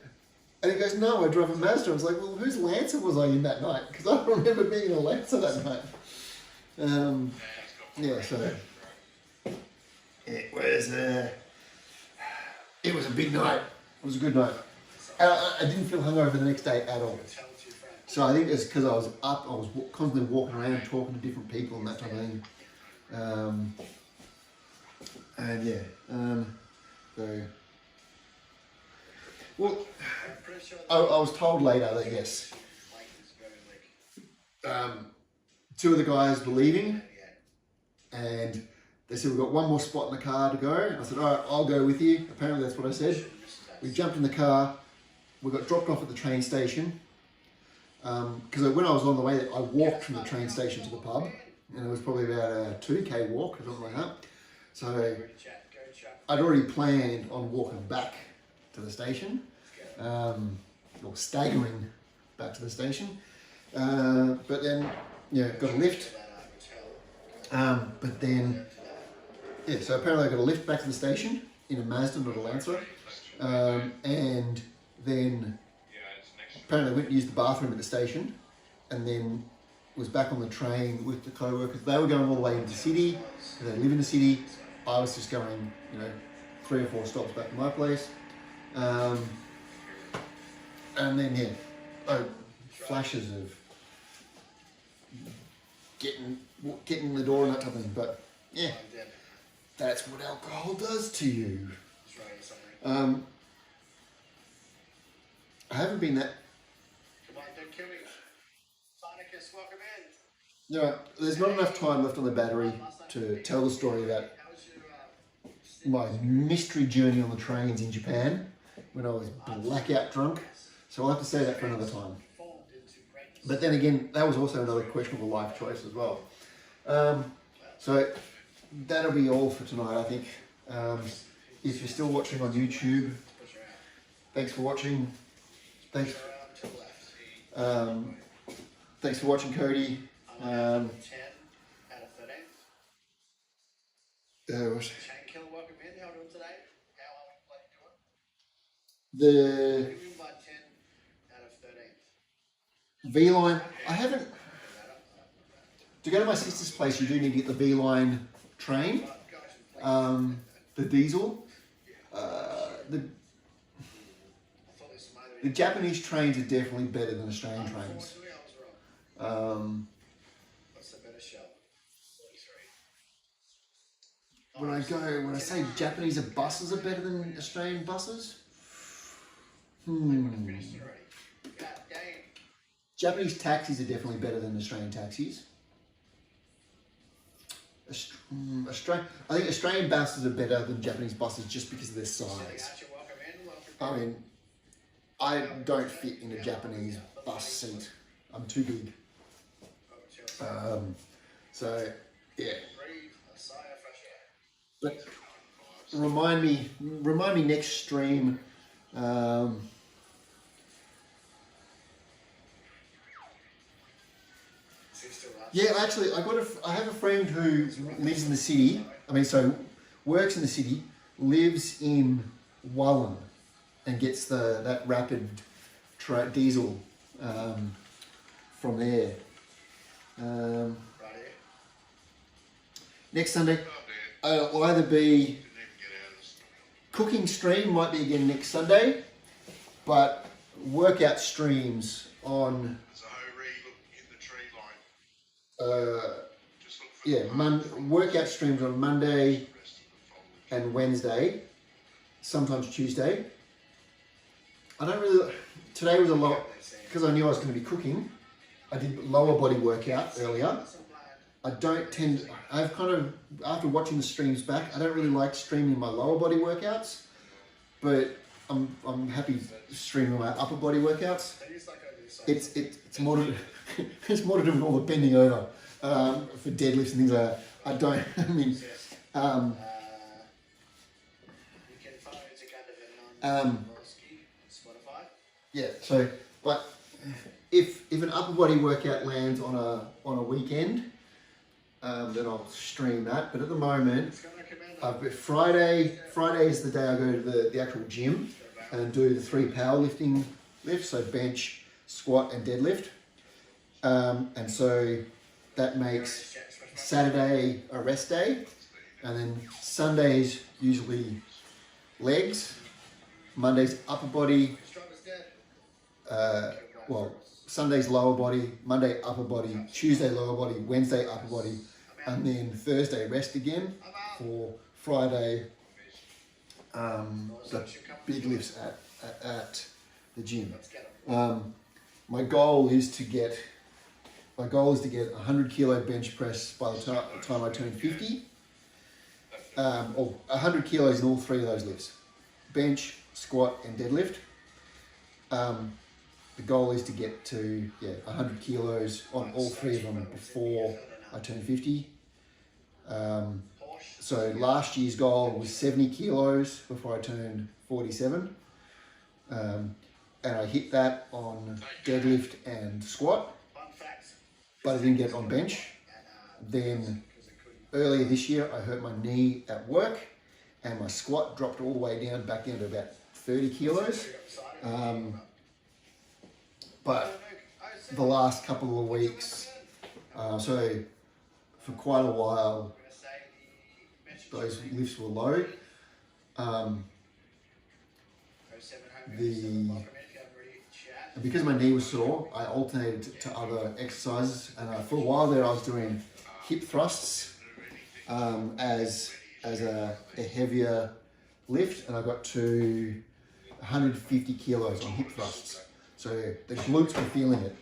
And he goes, no, I drive a Mazda. I was like, well, whose Lancer was I in that night? Because I don't remember being in a Lancer that night. So it was a big night. It was a good night. I didn't feel hungover the next day at all. So I think it's because I was up, I was constantly walking around talking to different people and that type of thing. Well, I was told later that yes, Two of the guys were leaving, and they said, we've got one more spot in the car to go. And I said, all right, I'll go with you. Apparently that's what I said. We jumped in the car. We got dropped off at the train station. Because when I was on the way, I walked from the train station to the pub. And it was probably about a 2K walk or something like that. So I'd already planned on walking back to the station. Or staggering back to the station. But then, yeah, got a lift. But then, yeah, so apparently I got a lift back to the station in a Mazda, not a Lancer. And then apparently I went and used the bathroom at the station and then was back on the train with the co-workers. They were going all the way into the city, because they live in the city. I was just going, 3 or 4 stops back to my place. And then, yeah, flashes of getting in the door and that type of thing. But, yeah, that's what alcohol does to you. I haven't been that... Come on, don't kill me. Sonicus, welcome in. No, there's not enough time left on the battery to tell the story about my mystery journey on the trains in Japan when I was blackout drunk. So I'll have to say that for another time. But then again, that was also another questionable life choice as well. So that'll be all for tonight, I think. If you're still watching on YouTube, thanks for watching. Thanks for watching, Cody. 10 out of 13. Was Shane Kill, welcome in. How are you doing today? How are we doing? the Give me by 10 out of 13. V-line, I haven't... To go to my sister's place, you do need to get the V-line train, the diesel. The Japanese trains are definitely better than Australian trains. What's the better show? 43. When I say Japanese buses are better than Australian buses, Finished already. God dang. Japanese taxis are definitely better than Australian taxis. I think Australian buses are better than Japanese buses just because of their size. Welcome in. Welcome I mean, I don't fit in a Japanese bus seat. I'm too big. So, yeah. Breathe a sigh of fresh air. But remind me next stream. Yeah, actually, I have a friend who lives in the city. Works in the city, lives in Wallen, and gets that rapid diesel from there. Next Sunday, it'll either be cooking stream, might be again next Sunday, but workout streams on. Workout streams on Monday and Wednesday, sometimes Tuesday. Today was a lot, because I knew I was going to be cooking, I did lower body workout earlier. After watching the streams back, I don't really like streaming my lower body workouts, but I'm happy streaming my upper body workouts. It's more to it's more to do with all the bending over for deadlifts and things like that. You can follow it together on Spotify. Yeah. So, but if an upper body workout lands on a weekend, then I'll stream that. But at the moment, Friday is the day I go to the actual gym and do the 3 powerlifting lifts, so bench, squat, and deadlift. And so that makes Saturday a rest day, and then Sundays usually legs, Mondays upper body, Sunday's lower body, Monday upper body, Tuesday lower body, Wednesday upper body, and then Thursday rest again for Friday, the big lifts at the gym. My goal is to get my goal is to get 100 kilo bench press by the time I turn 50. Or 100 kilos in all 3 of those lifts. Bench, squat and deadlift. The goal is to get to 100 kilos on all 3 of them before I turn 50. So last year's goal was 70 kilos before I turned 47. And I hit that on deadlift and squat, but I didn't get it on bench. Then earlier this year, I hurt my knee at work and my squat dropped all the way down, back down to about 30 kilos. But the last couple of weeks, so for quite a while, those lifts were low. And because my knee was sore, I alternated to other exercises, and for a while there I was doing hip thrusts as a heavier lift, and I got to 150 kilos on hip thrusts. So the glutes were feeling it.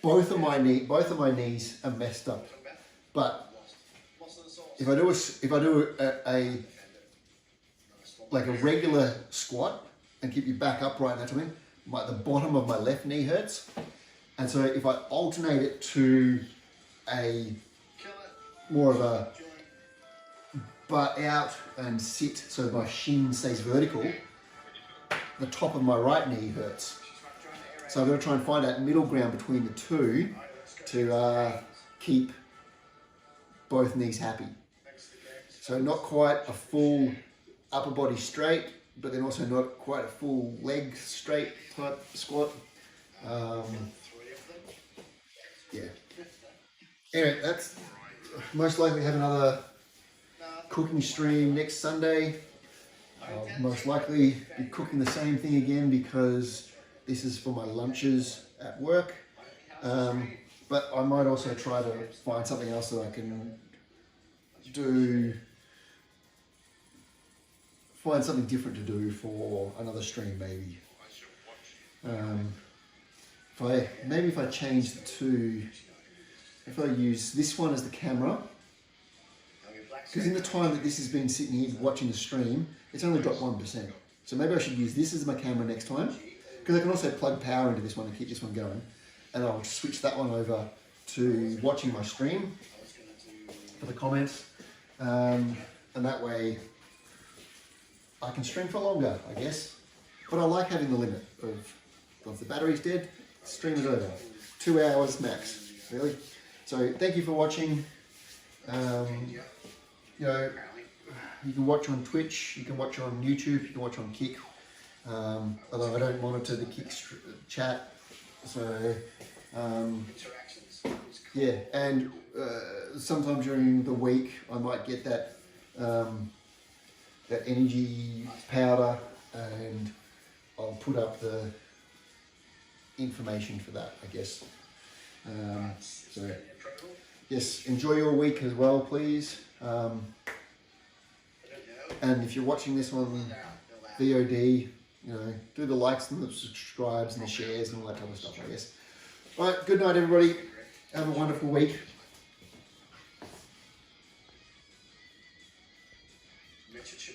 Both of my knees are messed up, but if I do a regular squat and keep your back upright and that sort of thing, the bottom of my left knee hurts, and so if I alternate it to a more of a butt out and sit so my shin stays vertical, the top of my right knee hurts. So I'm going to try and find that middle ground between the two to keep both knees happy. So not quite a full upper body straight, but then also not quite a full leg straight type squat. Anyway, that's most likely have another cooking stream next Sunday. I'll most likely be cooking the same thing again because this is for my lunches at work. But I might also try to find something else that I can do, find something different to do for another stream maybe. If I change the two, if I use this one as the camera, because in the time that this has been sitting here watching the stream, it's only dropped 1%. So maybe I should use this as my camera next time, because I can also plug power into this one and keep this one going. And I'll switch that one over to watching my stream for the comments. And that way I can stream for longer, I guess. But I like having the limit of if the battery's dead, stream is over. 2 hours max, really. So thank you for watching. You can watch on Twitch, you can watch on YouTube, you can watch on Kick. Although I don't monitor the Kick chat. So, and sometime during the week I might get that that energy powder, and I'll put up the information for that, I guess. So, yes, enjoy your week as well, please. And if you're watching this on VOD, do the likes and the subscribes and the shares and all that kind of stuff, I guess. All right, good night, everybody. Have a wonderful week. Mitch,